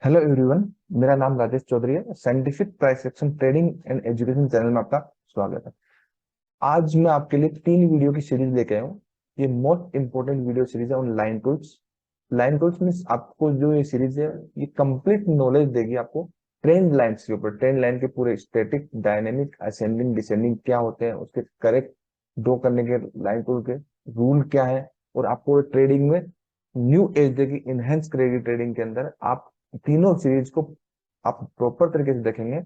Hello everyone. मेरा नाम राजेश चौधरी है। Scientific price action trading and education channel में आपका स्वागत है। आज मैं आपके लिए 3 वीडियो की सीरीज लेके आया हूँ। ये मोस्ट इंपोर्टेंट वीडियो सीरीज है on line tools. Line tools means आपको जो ये सीरीज है, ये कंप्लीट नॉलेज देगी आपको ट्रेंड लाइंस के ऊपर। ट्रेंड लाइन के पूरे स्टैटिक, डायनेमिक, असेंडिंग, डिसेंडिंग क्या होते हैं, उसके करेक्ट ड्रॉ करने के लाइन टूल के रूल क्या है, और आपको ट्रेडिंग में न्यू एज देगी। इनहेंस करेगी ट्रेडिंग के अंदर। आप तीनों सीरीज को आप प्रॉपर तरीके से देखेंगे,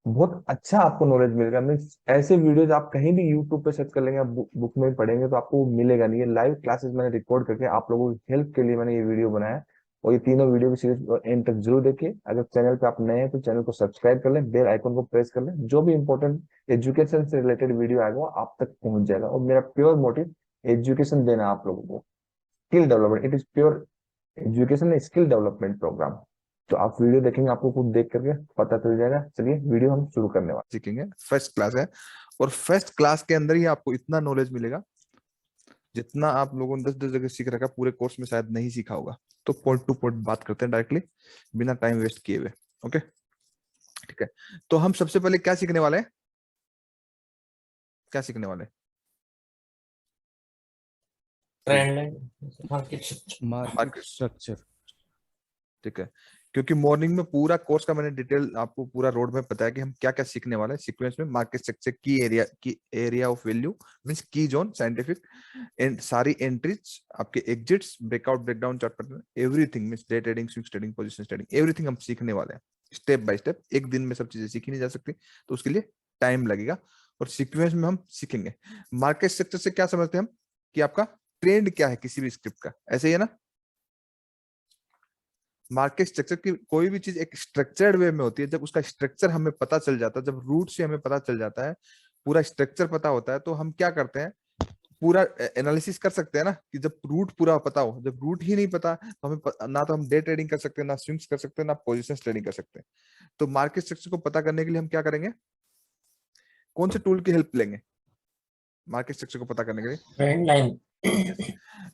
बहुत अच्छा आपको नॉलेज मिलेगा। मीन्स ऐसे वीडियोज आप कहीं भी यूट्यूब पे सर्च कर लेंगे, आप बुक में पढ़ेंगे तो आपको वो मिलेगा नहीं। ये लाइव क्लासेस मैंने रिकॉर्ड करके आप लोगों की हेल्प के लिए मैंने ये वीडियो बनाया है। और ये तीनों वीडियो की सीरीज एंड तक जरूर देखिए। अगर चैनल पे आप नए हैं तो चैनल को सब्सक्राइब कर लें, बेल आइकन को प्रेस कर लें। जो भी इंपॉर्टेंट एजुकेशन से रिलेटेड वीडियो आएगा वो आप तक पहुंच जाएगा। और मेरा प्योर मोटिव एजुकेशन देना आप लोगों को, skill development. It is pure education skill development program. तो आप वीडियो देखेंगे, आपको कुछ देख करके पता चल जाएगा। चलिए वीडियो हम शुरू करने वाले सीखेंगे। फर्स्ट क्लास है और फर्स्ट क्लास के अंदर ही आपको इतना नॉलेज मिलेगा जितना आप लोगों ने 10-10 जगह सीख रखा, पूरे कोर्स में शायद नहीं सीखा होगा। तो पॉइंट टू पॉइंट बात करते हैं डायरेक्टली, बिना टाइम वेस्ट किए हुए। ओके, ठीक है। तो हम सबसे पहले क्या सीखने वाले हैं? क्या सीखने वाले हैं? Trend line, market structure. ठीक है, क्योंकि मॉर्निंग में पूरा कोर्स का मैंने डिटेल आपको पूरा रोड में बताया कि हम क्या क्या सीखने वाले हैं सीक्वेंस में। मार्केट स्ट्रक्चर की एरिया ऑफ वैल्यू मींस की जोन, साइंटिफिक एंड सारी एंट्रीज, आपके exits, breakout, breakdown, chart pattern, everything means day trading, swing trading, position trading, everything हम सीखने वाले हैं स्टेप बाय स्टेप। एक दिन में सब चीजें सीखी नहीं जा सकती, तो उसके लिए टाइम लगेगा और सीक्वेंस में हम सीखेंगे। मार्केट स्ट्रक्चर से क्या समझते हैं हम कि आपका ट्रेंड क्या है किसी भी स्क्रिप्ट का, ऐसे ही है ना। मार्केट स्ट्रक्चर की कोई भी चीज एक स्ट्रक्चर्ड वे में होती है। जब उसका स्ट्रक्चर हमें पता चल जाता है, जब रूट से हमें पता चल जाता है, पूरा स्ट्रक्चर पता होता है, तो हम क्या करते हैं, पूरा एनालिसिस कर सकते हैं ना। कि जब रूट पूरा पता हो, जब रूट ही नहीं पता तो ना तो हम डे ट्रेडिंग कर सकते हैं, ना स्विंग्स कर सकते हैं, ना पोजिशन ट्रेडिंग कर सकते हैं। तो मार्केट स्ट्रक्चर को पता करने के लिए हम क्या करेंगे, कौन से टूल की हेल्प लेंगे मार्केट स्ट्रक्चर को पता करने के लिए? Trend line.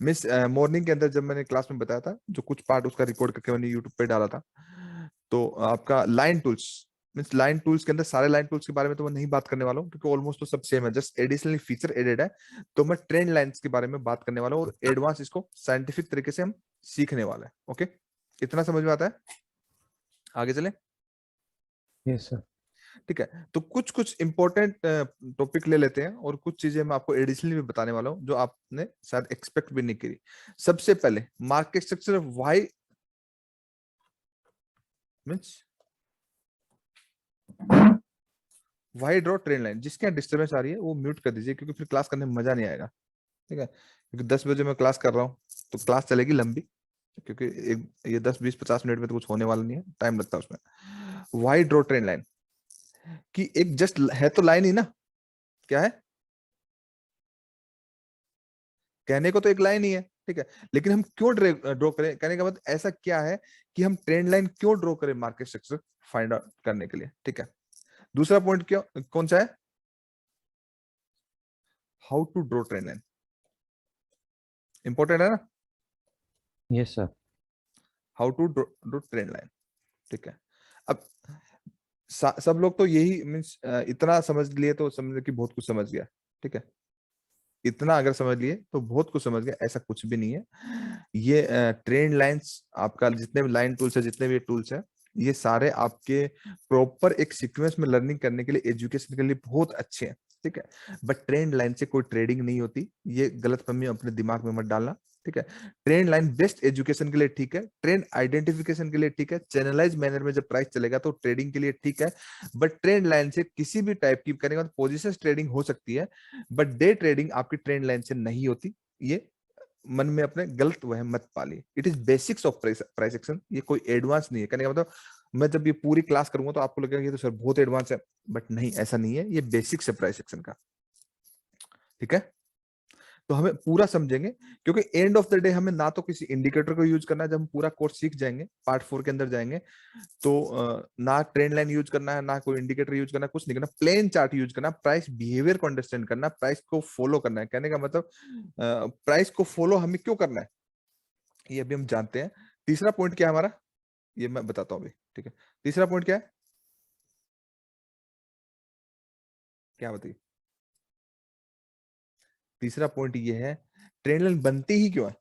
मिस मॉर्निंग के अंदर जब मैंने क्लास में बताया था, जो कुछ पार्ट उसका रिकॉर्ड करके मैंने यूट्यूब पे डाला था, तो आपका line tools means line tools के अंदर सारे लाइन टूल्स के बारे में तो मैं नहीं बात करने वाला हूँ, क्योंकि ऑलमोस्ट तो सब सेम है, जस्ट एडिशनली फीचर एडेड है। तो मैं ट्रेंड लाइंस के बारे में बात करने वाला हूँ और एडवांस इसको साइंटिफिक तरीके से हम सीखने वाले हैं। ओके, इतना समझ में आता है? आगे चले। Yes sir. ठीक है, तो कुछ कुछ इंपॉर्टेंट टॉपिक ले लेते हैं और कुछ चीजें मैं आपको एडिशनली भी बताने वाला हूँ जो आपने शायद एक्सपेक्ट भी नहीं करी। सबसे पहले market structure why means why draw trend line. जिसके यहाँ डिस्टर्बेंस आ रही है वो म्यूट कर दीजिए, क्योंकि फिर क्लास करने में मजा नहीं आएगा। ठीक है, क्योंकि 10 बजे मैं क्लास कर रहा हूँ तो क्लास चलेगी लंबी, क्योंकि ये 10-20-50 मिनट में तो कुछ होने वाला नहीं है, टाइम लगता है उसमें। वाई ड्रॉ ट्रेंड लाइन कि एक जस्ट है तो लाइन ही ना, क्या है, कहने को तो एक लाइन ही है। ठीक है, लेकिन हम क्यों ड्रॉ करें, कहने का मतलब ऐसा क्या है कि हम ट्रेंड लाइन क्यों ड्रॉ करें मार्केट स्ट्रक्चर फाइंड आउट करने के लिए। ठीक है, दूसरा पॉइंट क्या कौन सा है, how to draw trend line. Important है ना, yes sir. How to draw trend line. ठीक है, अब सब लोग तो यही मीन्स इतना समझ लिए तो समझ कि बहुत कुछ समझ गया। ठीक है, इतना अगर समझ लिए तो बहुत कुछ समझ गया, ऐसा कुछ भी नहीं है। ये ट्रेंड लाइंस, आपका जितने भी लाइन टूल्स है, जितने भी टूल्स है, ये सारे आपके प्रॉपर एक सीक्वेंस में लर्निंग करने के लिए, एजुकेशन के लिए बहुत अच्छे हैं। ठीक है, बट ट्रेंड लाइन से कोई ट्रेडिंग नहीं होती, ये गलतफहमी अपने दिमाग में मत डालना। ठीक है, ट्रेंड लाइन बेस्ट एजुकेशन के लिए ठीक है, ट्रेंड आइडेंटिफिकेशन के लिए ठीक है, चैनलाइज मैनर में जब प्राइस चलेगा तो ट्रेडिंग के लिए ठीक है। बट ट्रेंड लाइन से किसी भी टाइप की करेंगे तो पोजिशन ट्रेडिंग हो सकती है, बट डे ट्रेडिंग आपकी ट्रेंड लाइन से नहीं होती। ये मन में अपने गलत वह मत पालिए। It is basics of price action, ये कोई एडवांस नहीं है। कहने का मतलब मैं जब ये पूरी क्लास करूंगा तो आपको लगेगा ये तो सर बहुत एडवांस है, बट नहीं, ऐसा नहीं है, ये बेसिक्स है प्राइस एक्शन का। ठीक है, तो हमें पूरा समझेंगे, क्योंकि एंड ऑफ द डे हमें ना तो किसी इंडिकेटर को यूज करना है। जब हम पूरा कोर्स सीख जाएंगे, पार्ट 4 के अंदर जाएंगे, तो ना ट्रेंड लाइन यूज करना है, ना कोई इंडिकेटर यूज करना है, कुछ नहीं करना, प्लेन चार्ट यूज करना, प्राइस बिहेवियर को अंडरस्टैंड करना, प्राइस को फॉलो करना है। कहने का मतलब प्राइस को फॉलो हमें क्यों करना है, ये अभी हम जानते हैं। तीसरा पॉइंट क्या है हमारा, ये मैं बताता हूँ अभी, ठीक है। तीसरा पॉइंट क्या है, क्या बताइए? तीसरा पॉइंट ये है, ट्रेंड लाइन बनती ही क्यों है?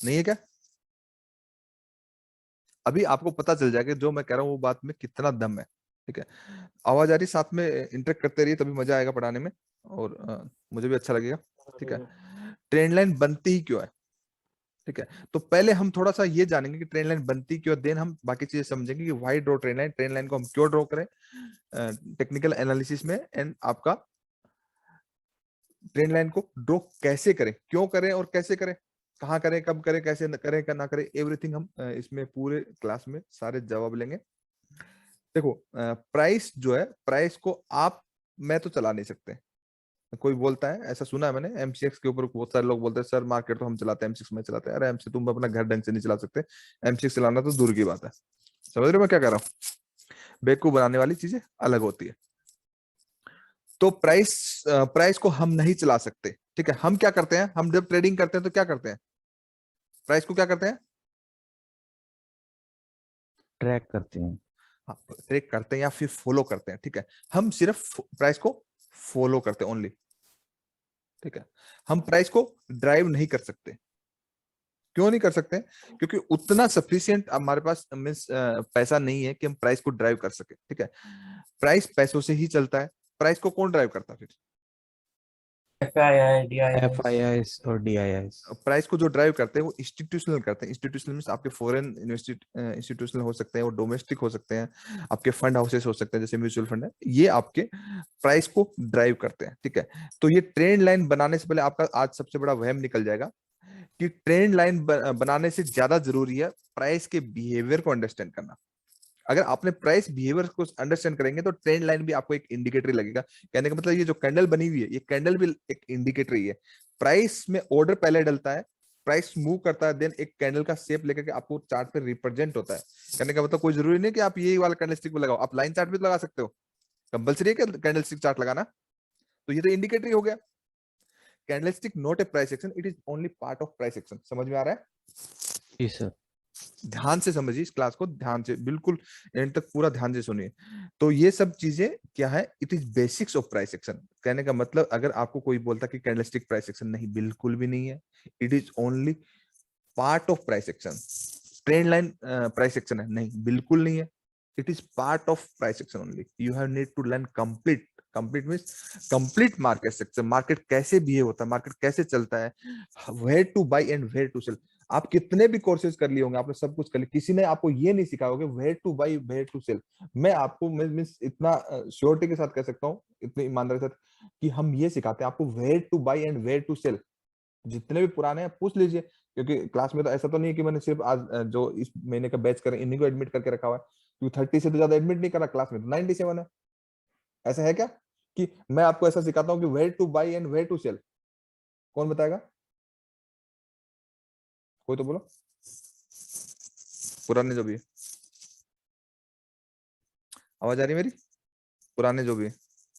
नहीं है क्या? अभी आपको पता चल जाएगा जो मैं कह रहा हूँ वो बात में कितना दम है, ठीक है। आवाज आ रही, साथ में इंटरेक्ट करते रहिए, तभी मजा आएगा पढ़ाने में, और मुझे भी अच्छा लगेगा, ठीक है। ट्रेंड लाइन बनती ही क्यों है, ठीक है। तो पहले हम थोड़ा सा ये जानेंगे कि ट्रेंड लाइन बनती क्यों, देन हम बाकी चीजें समझेंगे कि why draw trend line, trend line को हम क्यों ड्रॉ करें टेक्निकल एनालिसिस में, एंड आपका ट्रेंड लाइन को ड्रॉ कैसे करें, क्यों करें और कैसे करें, कहाँ करें, कब करें, कैसे करें, क्या ना करें, एवरीथिंग हम इसमें पूरे क्लास में सारे जवाब लेंगे। देखो, प्राइस जो है, प्राइस को आप, मैं तो चला नहीं सकते। कोई बोलता है, ऐसा सुना है मैंने, एमसीएक्स के ऊपर बहुत सारे लोग बोलते हैं सर मार्केट तो हम चलाते हैं, एमसीएक्स में चलाते हैं। अरे एमसी तुम अपना घर ढंग से नहीं चला सकते, एमसीएक्स चलाना तो दूर की बात है। समझ रहे हो मैं क्या कह रहा हूँ? बेवकूफ बनाने वाली चीजें अलग होती है। तो प्राइस को हम नहीं चला सकते, ठीक है। हम क्या करते हैं, हम जब ट्रेडिंग करते हैं तो क्या करते हैं, प्राइस को क्या करते हैं, ट्रैक करते हैं। हाँ, ट्रेक करते हैं या फिर फॉलो करते हैं, ठीक है। हम सिर्फ प्राइस को फॉलो करते हैं ओनली, ठीक है। हम प्राइस को ड्राइव नहीं कर सकते। क्यों नहीं कर सकते? क्योंकि उतना सफिशियंट हमारे पास मीन्स पैसा नहीं है कि हम प्राइस को ड्राइव कर सके, ठीक है। प्राइस पैसों से ही चलता है। प्राइस को कौन ड्राइव करता है फिर? FII, DII, FIIs और DIIs। प्राइस को जो ड्राइव करते हैं वो इंस्टीट्यूशनल करते हैं। इंस्टीट्यूशनल मीन्स आपके फॉरेन इंस्टीट्यूशनल हो सकते हैं, वो डोमेस्टिक हो सकते हैं, आपके फंड हाउसेस हो सकते हैं जैसे म्यूचुअल फंड है, ये आपके प्राइस को ड्राइव करते हैं, ठीक है। तो ये ट्रेंड लाइन बनाने से पहले आपका आज सबसे बड़ा वहम निकल जाएगा कि ट्रेंड लाइन बनाने से ज्यादा जरूरी है प्राइस के बिहेवियर को अंडरस्टैंड करना। अगर आपने प्राइस बिहेवियर को अंडरस्टैंड करेंगे तो ट्रेंड लाइन भी आपको एक इंडिकेटर लगेगा। कहने का मतलब ये जो कैंडल बनी हुई है, ये कैंडल भी एक इंडिकेटर ही है। प्राइस में ऑर्डर पहले डलता है, प्राइस मूव करता है, देन एक कैंडल का शेप लेकर के आपको चार्ट पे रिप्रेजेंट होता है। कहने का मतलब कोई जरूरी नहीं कि आप यही वाला कैंडल स्टिक लगाओ, आप लाइन चार्ट भी तो लगा सकते हो। कंपल्सरी है कि कैंडल स्टिक चार्ट लगाना? तो ये तो इंडिकेटर ही हो गया। Candle stick not a price action, it is only part of price action. समझ में आ रहा है? जी सर। ध्यान से समझिए इस क्लास को, ध्यान से, बिल्कुल एंड तक पूरा ध्यान से सुनिए। तो ये सब चीजें क्या है, it is basics of price action. कहने का मतलब अगर आपको कोई बोलता कि कैंडलस्टिक प्राइस एक्शन, नहीं, बिल्कुल भी नहीं है। It is only part of price action. Trend line price action है? नहीं, बिल्कुल नहीं है। It is part of price action only. You have need to learn complete, complete means complete market sector, market कैसे बिहेव होता है, market कैसे चलता है, where to buy and where to sell. आप कितने भी कोर्सेज कर लिए होंगे, आपने सब कुछ कर लिया, किसी ने आपको ये नहीं सिखाया होगा where to buy where to sell. मैं आपको मीन्स इतना श्योरिटी के साथ कह सकता हूँ, इतनी ईमानदारी के साथ, कि हम ये सिखाते हैं आपको where to buy and where to sell. जितने भी पुराने हैं पूछ लीजिए, क्योंकि क्लास में तो ऐसा तो नहीं है कि मैंने सिर्फ आज जो इस महीने का बैच कर इन्हीं को एडमिट करके रखा हुआ है, क्योंकि 30 से तो ज्यादा एडमिट नहीं करा क्लास में, तो 97 है। ऐसा है क्या कि मैं आपको ऐसा सिखाता हूँ कि where to buy and where to sell? कौन बताएगा? कोई तो बोलो, पुराने जो भी है। आवाज आ रही है मेरी? पुराने जो भी है।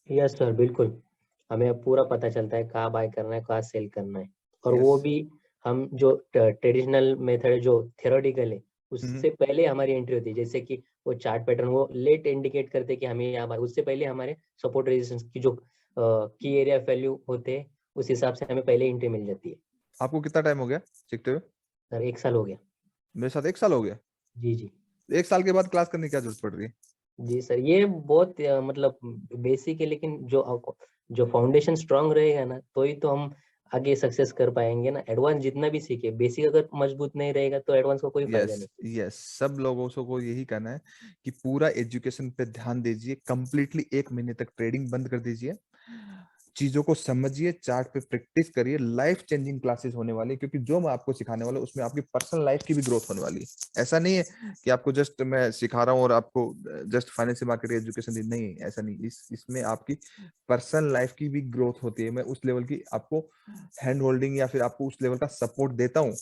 यस सर, बिल्कुल। हमें अब पूरा पता चलता है कहाँ बाय करना है, कहाँ सेल करना है। और वो यस। भी हम जो ट्रेडिशनल मेथड है, जो थियोरेटिकल है, उससे पहले हमारी एंट्री होती है। जैसे कि वो चार्ट पैटर्न वो लेट इंडिकेट करते हैं कि हमें यहाँ बाय, उससे पहले हमारे सपोर्ट रेजिस्टेंस की जो की एरिया वैल्यू होते हैं, उस हिसाब से हमें पहले एंट्री मिल जाती है। आपको कितना टाइम हो गया सीखते हुए? सर 1 साल हो गया। मेरे साथ 1 साल हो गया। जी जी। 1 साल के बाद क्लास करने की क्या जरूरत पड़ रही है? जी सर, ये बहुत मतलब बेसिक है, लेकिन जो फाउंडेशन स्ट्रांग रहेगा ना, तो ही तो हम आगे सक्सेस कर पाएंगे ना। एडवांस जितना भी सीखे, बेसिक अगर मजबूत नहीं रहेगा तो एडवांस का कोई फायदा यस, नहीं। यस, सब लोगों को यही कहना है कि पूरा एजुकेशन पे ध्यान दीजिए, कंप्लीटली 1 महीने तक ट्रेडिंग बंद कर दीजिए, चीजों को समझिए, चार्ट पे प्रैक्टिस करिए। लाइफ चेंजिंग क्लासेस होने वाली है, क्योंकि जो मैं आपको सिखाने वाला हूँ उसमें आपकी पर्सनल लाइफ की भी ग्रोथ होने वाली है। ऐसा नहीं है कि आपको जस्ट मैं सिखा रहा हूँ और आपको जस्ट फाइनेंशियल मार्केट एजुकेशन दी, नहीं, ऐसा नहीं। इसमें आपकी पर्सनल लाइफ की भी ग्रोथ होती है। मैं उस लेवल की आपको हैंड होल्डिंग या फिर आपको उस लेवल का सपोर्ट देता हूँ,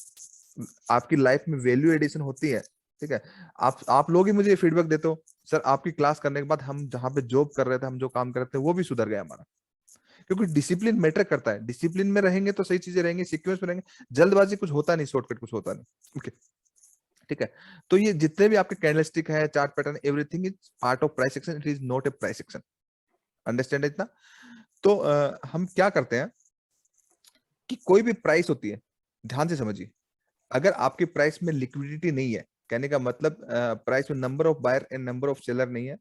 आपकी लाइफ में वैल्यू एडिशन होती है, ठीक है। आप लोग ही मुझे फीडबैक देते हो, सर आपकी क्लास करने के बाद हम जहाँ पे जॉब कर रहे थे, हम जो काम कर रहे थे, वो भी सुधर गया हमारा। क्योंकि डिसिप्लिन मैटर करता है। डिसिप्लिन में रहेंगे तो सही चीजें रहेंगी, सीक्वेंस में रहेंगे। जल्दबाजी कुछ होता नहीं, शॉर्टकट कुछ होता नहीं। ओके, ठीक है। तो ये जितने भी आपके कैंडलस्टिक है, chart pattern, everything is part of price action, it is not A price action. Understand इतना? तो हम क्या करते हैं कि कोई भी प्राइस होती है, ध्यान से समझिए, अगर आपकी प्राइस में लिक्विडिटी नहीं है, कहने का मतलब प्राइस में number of buyer and number of seller नहीं है,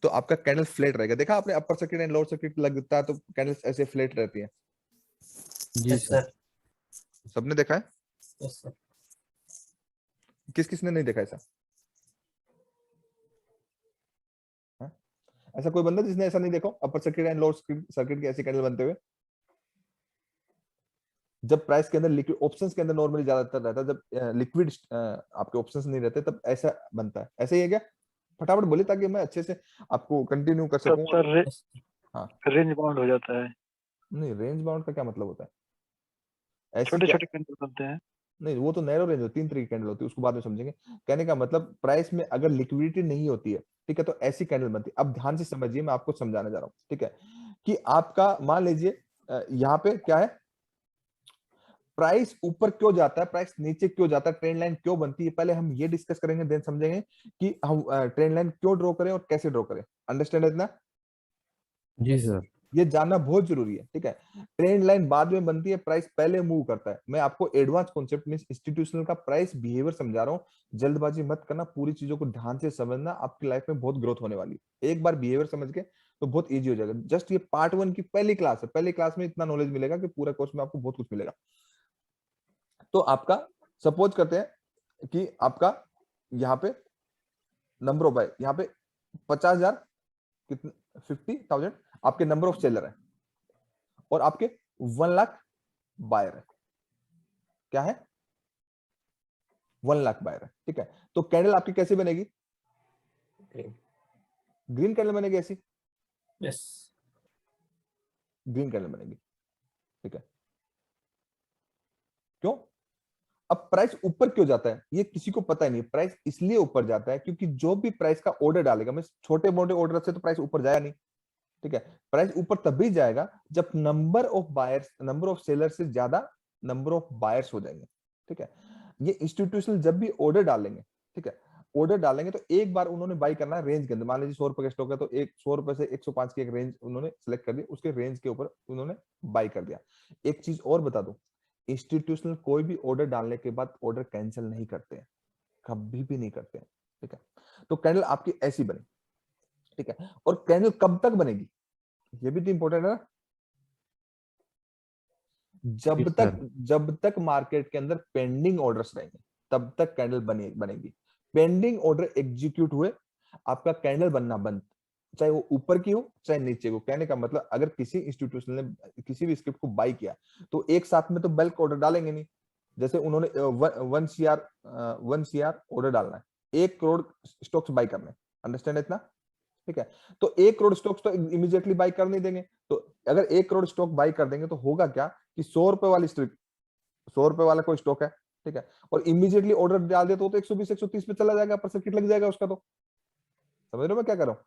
तो आपका कैंडल फ्लैट रहेगा। देखा आपने upper circuit and lower circuit लगता है तो कैंडल्स ऐसे फ्लैट रहती है। जी यस सर। सर। सबने देखा है? Yes sir. किस किसने नहीं देखा ऐसा? हाँ? ऐसा कोई बंदा जिसने ऐसा नहीं देखा अपर सर्किट एंड लोअर सर्किट के ऐसे कैंडल बनते हुए? जब प्राइस के अंदर लिक्विड ऑप्शंस के अंदर नॉर्मली ज्यादातर रहता है, जब लिक्विड आपके ऑप्शंस नहीं रहते तब ऐसा बनता है। ऐसे ही है क्या? फटाफट बोले ताकि मैं अच्छे से आपको कंटिन्यू कर सकूं। सर हाँ, रेंज बाउंड हो जाता है, नहीं, रेंज बाउंड का क्या मतलब होता है? ऐसी छोटे क्या? छोटे कैंडल बनते हैं। नहीं, वो तो नैरो रेंज होती है, 3 तरीके की कैंडल होती है, उसको बाद में समझेंगे। कहने का मतलब प्राइस में अगर लिक्विडिटी नहीं होती है, ठीक है, तो ऐसी कैंडल बनती है। अब ध्यान से समझिए, मैं आपको समझाने जा रहा हूँ, ठीक है, कि आपका मान लीजिए यहाँ पे क्या है, प्राइस ऊपर क्यों जाता है, प्राइस नीचे क्यों जाता है, ट्रेंड लाइन क्यों बनती है, पहले हम ये डिस्कस करेंगे, देन समझेंगे कि हम ट्रेंड लाइन क्यों ड्रॉ करें और कैसे ड्रॉ करें। अंडरस्टैंड इतना? जी सर। ये जानना बहुत जरूरी है, ठीक है। ट्रेंड लाइन बाद में बनती है, प्राइस पहले मूव करता है। मैं आपको एडवांस कॉन्सेप्ट मींस इंस्टीट्यूशनल का प्राइस बिहेवियर समझा रहा हूँ। जल्दबाजी मत करना, पूरी चीजों को ध्यान से समझना, आपकी लाइफ में बहुत ग्रोथ होने वाली है। एक बार बिहेवियर समझ के तो बहुत इजी हो जाएगा। जस्ट ये पार्ट 1 की पहली क्लास है, पहली क्लास में इतना नॉलेज मिलेगा कि पूरा कोर्स में आपको बहुत कुछ मिलेगा। तो आपका सपोज करते हैं कि आपका यहाँ पे नंबर ऑफ बाय, यहाँ पे 50,000 कितने 50,000 आपके नंबर ऑफ सेलर है और आपके 1 लाख बायर है। क्या है? 1 लाख बायर है, ठीक है। तो कैंडल आपकी कैसी बनेगी? ग्रीन। ग्रीन कैंडल बनेगी ऐसी, यस। ग्रीन कैंडल बनेगी, ठीक है। क्यों? अब प्राइस ऊपर क्यों जाता है ये किसी को पता ही नहीं। प्राइस इसलिए ऊपर जाता है क्योंकि जो भी प्राइस का ऑर्डर डालेगा, मैं छोटे मोटे ऑर्डर से तो प्राइस ऊपर जाया नहीं, ठीक है। प्राइस ऊपर तभी जाएगा जब number of buyers, number of seller से ज्यादा नंबर ऑफ बायर्स हो जाएंगे, ठीक है। ये इंस्टीट्यूशनल जब भी ऑर्डर डालेंगे, ठीक है, ऑर्डर डालेंगे तो एक बार उन्होंने बाई करना है रेंज के अंदर। मान लीजिए 100 रुपए का स्टॉक है तो 100 रुपए से 105 की एक रेंज उन्होंने सिलेक्ट कर दी, उसके रेंज के ऊपर उन्होंने बाई कर दिया। एक चीज और बता दूं, इंस्टीट्यूशनल कोई भी ऑर्डर डालने के बाद ऑर्डर कैंसिल नहीं करते हैं, कभी भी नहीं करते हैं, ठीक है। तो कैंडल आपकी ऐसी बने, ठीक है। और कैंडल कब तक बनेगी ये भी तो इंपॉर्टेंट है ना। जब तक मार्केट के अंदर पेंडिंग ऑर्डर्स रहेंगे तब तक कैंडल बनेगी। पेंडिंग ऑर्डर एग्जीक्यूट हुए आपका कैंडल बनना बंद, चाहे वो ऊपर की हो चाहे नीचे को। कहने का मतलब अगर किसी इंस्टीट्यूशन ने किसी भी स्क्रिप्ट को बाई किया तो एक साथ में तो बल्क ऑर्डर डालेंगे नहीं। जैसे उन्होंने 1 CR ऑर्डर डालना है, 1 करोड़ स्टॉक्स बाई करने, अंडरस्टैंड इतना, ठीक है। तो 1 करोड़ स्टॉक्स तो इमीडिएटली बाई कर नहीं देंगे। तो अगर 1 करोड़ स्टॉक बाई कर देंगे तो होगा क्या कि 100 रुपए वाली स्ट्रिप, 100 रुपए वाला कोई स्टॉक है, ठीक है, और इमीडिएटली ऑर्डर डाल दे तो 120 130 पे चला जाएगा, पर सर्किट लग जाएगा उसका। तो समझ रहे हो मैं क्या कर रहा हूं,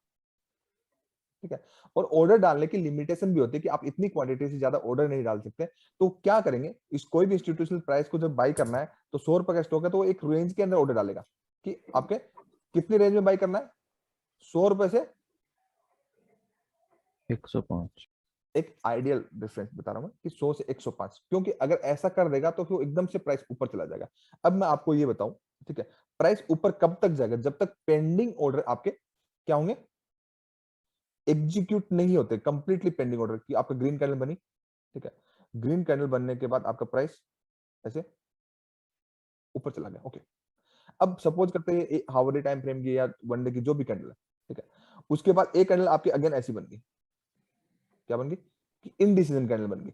ठीक है। और ऑर्डर डालने की लिमिटेशन भी होती है कि आप इतनी क्वांटिटी से ज्यादा ऑर्डर नहीं डाल सकते। तो क्या करेंगे, इस कोई भी इंस्टीट्यूशनल प्राइस को जब बाई करना है तो 100 रुपए का स्टॉक है तो वो एक रेंज के अंदर ऑर्डर डालेगा कि आपके कितनी रेंज में बाई करना है, 100 रुपए से 105। एक आइडियल डिफरेंस बता रहा हूं कि 100 से 105, क्योंकि अगर ऐसा कर देगा तो फिर एकदम से प्राइस ऊपर चला जाएगा। अब मैं आपको ये बताऊं, ठीक है, प्राइस ऊपर कब तक जाएगा? जब तक पेंडिंग ऑर्डर आपके क्या होंगे, एग्जीक्यूट नहीं होते, कंप्लीटली पेंडिंग ऑर्डर की आपका ग्रीन कैंडल बनी, ठीक है। ग्रीन कैंडल बनने के बाद आपका प्राइस ऐसे ऊपर चला गया, ओके। अब सपोज करते हैं हावरली टाइम फ्रेम की या 1 डे की जो भी कैंडल है, ठीक है, उसके बाद एक कैंडल आपकी अगेन ऐसी बन गई, क्या बन गई कि इनडिसीजन कैंडल बन गई,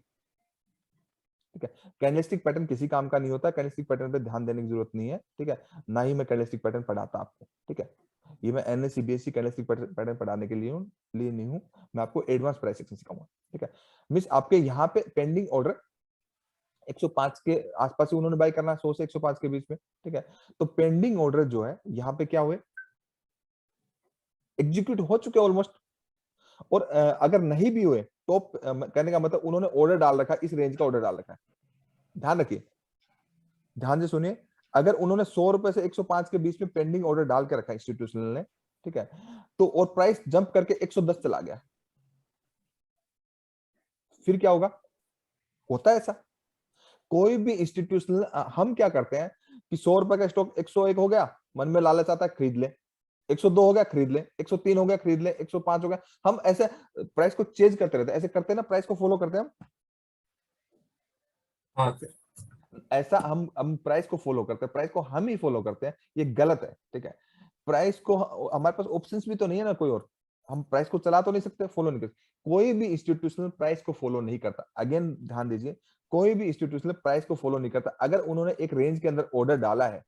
ठीक है। कैंडलस्टिक पैटर्न किसी काम का नहीं होता, कैंडलस्टिक पैटर्न पे ध्यान देने की जरूरत नहीं है, ठीक है। ना ही मैं कैंडलस्टिक पैटर्न पढ़ाता आपको, ठीक है। ये मैं NSE कैंडलस्टिक पैटर्न पढ़ाने के लिए नहीं हूं, मैं आपको एडवांस प्राइस एक्शन सिखाऊंगा, ठीक है। मिस आपके यहाँ पे पेंडिंग ऑर्डर 105 के आसपास ही उन्होंने बाय करना है, 100 से 105 के बीच में, ठीक है। तो पेंडिंग ऑर्डर जो है यहाँ पे क्या हुए, एग्जीक्यूट हो चुके ऑलमोस्ट। और अगर नहीं भी हुए तो कहने का मतलब उन्होंने ऑर्डर डाल रखा है, इस रेंज का ऑर्डर डाल रखा है। ध्यान रखिए, ध्यान से सुनिए, अगर उन्होंने 100 रुपए से 105 के बीच में पेंडिंग ऑर्डर डाल के रखा इंस्टीट्यूशनल ने, ठीक है, तो और प्राइस जंप करके 110 चला गया, फिर क्या होगा? होता है ऐसा। कोई भी इंस्टीट्यूशनल, हम क्या करते हैं कि 100 रुपए का स्टॉक 101 हो गया, मन में लालच आता है, खरीद ले, 102 हो गया खरीद ले, 103 हो गया खरीद ले, 105 हो गया, हम ऐसे प्राइस को चेंज करते रहते हैं, ऐसे करते हैं ना, प्राइस को फॉलो करते हैं हम। हाँ ऐसा हम प्राइस को फॉलो करते हैं, प्राइस को हम ही फॉलो करते हैं, ये गलत है, ठीक है। प्राइस को, हमारे पास ऑप्शंस भी तो नहीं है ना कोई और, हम प्राइस को चला तो नहीं सकते, फॉलो नहीं कर सकते। कोई भी इंस्टीट्यूशनल प्राइस को फॉलो नहीं करता। अगेन ध्यान दीजिए, कोई भी इंस्टीट्यूशनल प्राइस को फॉलो नहीं करता। अगर उन्होंने एक रेंज के अंदर ऑर्डर डाला है,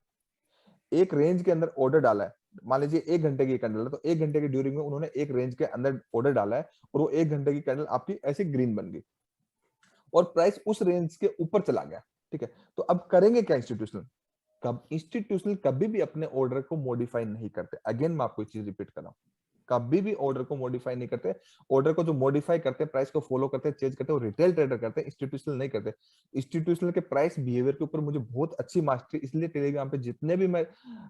एक रेंज के अंदर ऑर्डर डाला है, मान लीजिए 1 घंटे की कैंडल है, तो 1 घंटे की ड्यूरिंग में उन्होंने एक रेंज के अंदर ऑर्डर डाला है, और वो 1 घंटे की कैंडल आपकी ऐसे ग्रीन बन गई और प्राइस उस रेंज के ऊपर चला गया, ठीक है। तो अब करेंगे क्या इंस्टीट्यूशनल? इंस्टीट्यूशनल कभी भी अपने ऑर्डर को मॉडिफाई नहीं करते। अगेन मैं आपको एक चीज रिपीट कर रहा हूं, कभी भी ऑर्डर को मॉडिफाई नहीं करते। ऑर्डर को जो मॉडिफाई करते हैं, प्राइस को फॉलो करते हैं, चेंज करते हैं, वो रिटेल ट्रेडर करते हैं, इंस्टीट्यूशनल नहीं करते। इंस्टीट्यूशनल के प्राइस बिहेवियर के ऊपर मुझे बहुत अच्छी मास्टरी, इसलिए टेलीग्राम पे जितने भी मैं